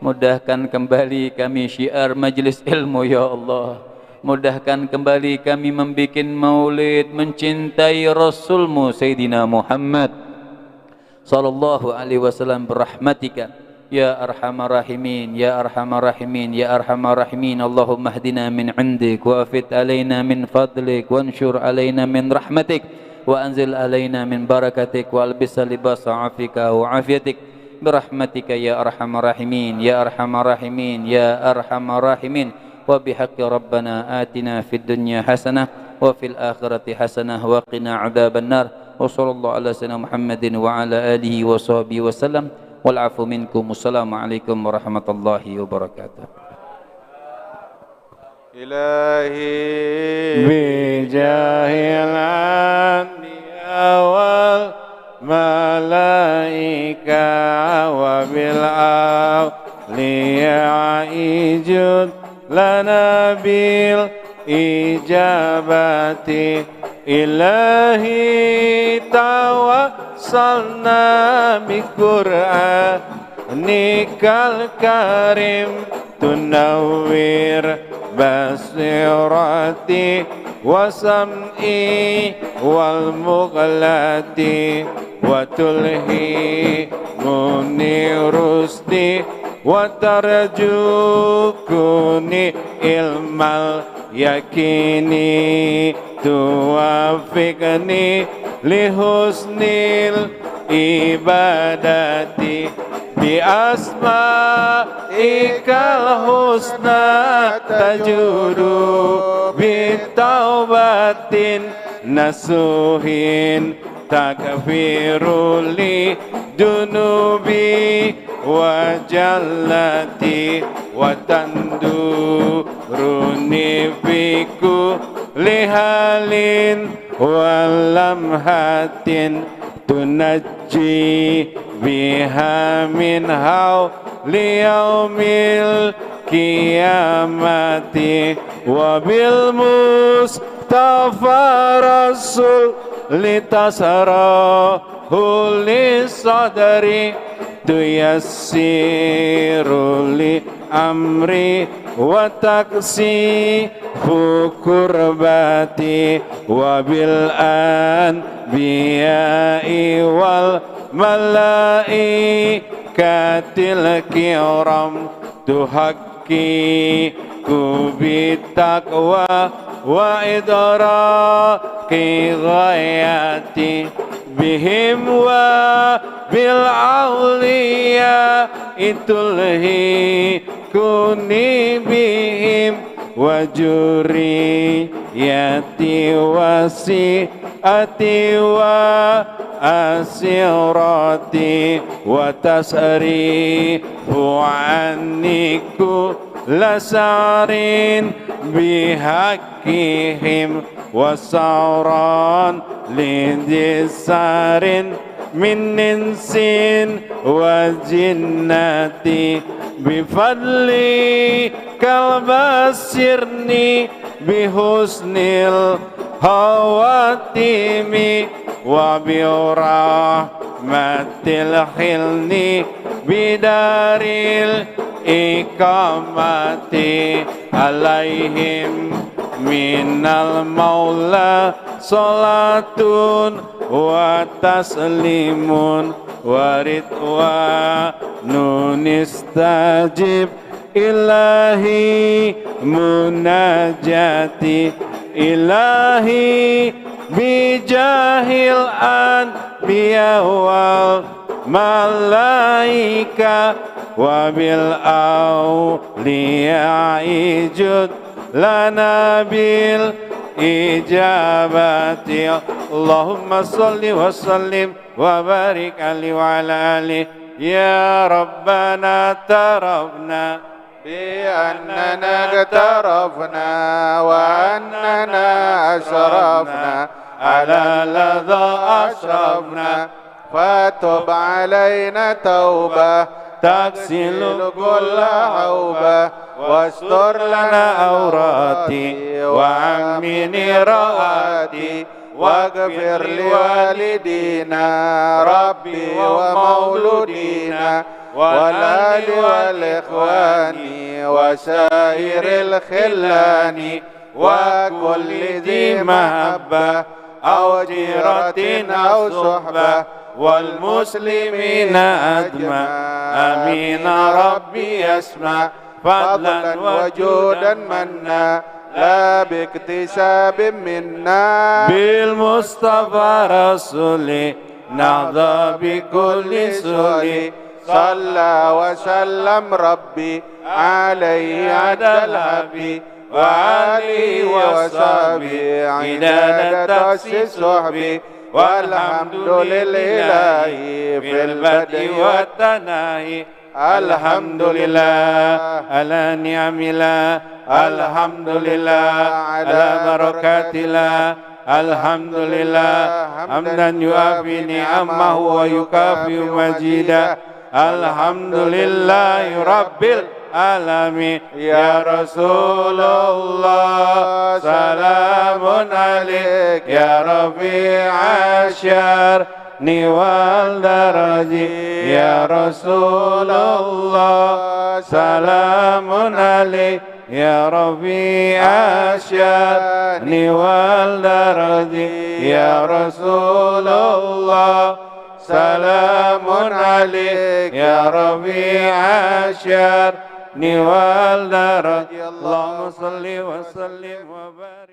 mudahkan kembali kami syiar majlis ilmu ya Allah, mudahkan kembali kami membuat maulid mencintai Rasulmu Sayyidina Muhammad sallallahu alaihi wasallam. Berahmatika ya arhamar rahimin, ya arhamar rahimin, ya arhamar rahimin. Allahumma hdina min indik wa afid alaina min fadlik wa anshur alaina min rahmatik wa anzil alaina min barakatik wa albisa libasa afika wa afiatik. Birahmatika ya arhamar rahimin, ya arhamar rahimin, ya arhamar rahimin. وبحق ربنا آتنا في الدنيا حسنة وفي الآخرة حسنة وقنا عذاب النار وصلى الله على سيدنا محمد وعلى آله وصحبه وسلم والعفو منكم والسلام عليكم ورحمة الله وبركاته. إلهي بجاه الأنبياء والملائكة وبالأولياء جد لنا بالإجابة إلهي توسلنا بقرآنك الكريم تنوّر بصيرتي وسمعي والمغلتي وتلهمني رشدي وترجوكني علم اليقين توفقني لحسن العبادة بأسمائك الحسنى تجود بتوبة نصوح تغفر لي ذنوبي وجلتي وتندرني في كل حال ولمحة تنجي بها من حول يوم القيامة وبالمصطفى رسول لتسره لصدري تيسر لي أمري وتكشف كربتي وبالأنبياء والملائكة الكرام تحقق بالتقوى وإدراك غاياتي بهم وبالأولياء تلهكني بهم وجريتي وسيئتي وأسيرتي وتسريف عني كل سار بحقهم وسران لجسار من إنس وجنة بفضلك البشرني بحسن الخواتم وبرحمة الحلم بدار الإقامة عليهم من المولى صلاة وتسليم ورضوان استجب إلهي مناجاتي إلهي بجاه الأنبياء والملائكة وبالأولياء جد لنا بالإجابة اللهم صل وسلم وبارك عليه وعلى آله يا ربنا تربنا بأننا اقترفنا وأننا أشرفنا على لظى أشرفنا فتب علينا توبة تغسل كل عوبة واستر لنا عوراتي وعمني رواتي واغفر لوالدينا ربي ومولودينا والآل والإخوان وسائر الخلان وكل ذي محبة أو جيرة أو صحبة والمسلمين أجمع آمين ربي يسمع فضلا وجودا منا لا باكتساب منا بالمصطفى رسولي نهضى بكل سولي صلى وسلم ربي عليه عد الحبيب وآله وصحبه عداد تأسيس صحبه والحمد لله في البدء والتناهي الحمد لله على نعم الله الحمد لله على بركات الله الحمد لله حمدا يوافي نعمه ويكافئ مجيدا الحمد لله رب العالمين يا رسول الله سلام عليك يا رفيع الشر niwal daraji ya Rasulullah salamun alaik ya Rabi asyad niwal daraji ya Rasulullah salamun alaik ya Rabi asyad niwal daraji Allahumma salli wa sallim wa barik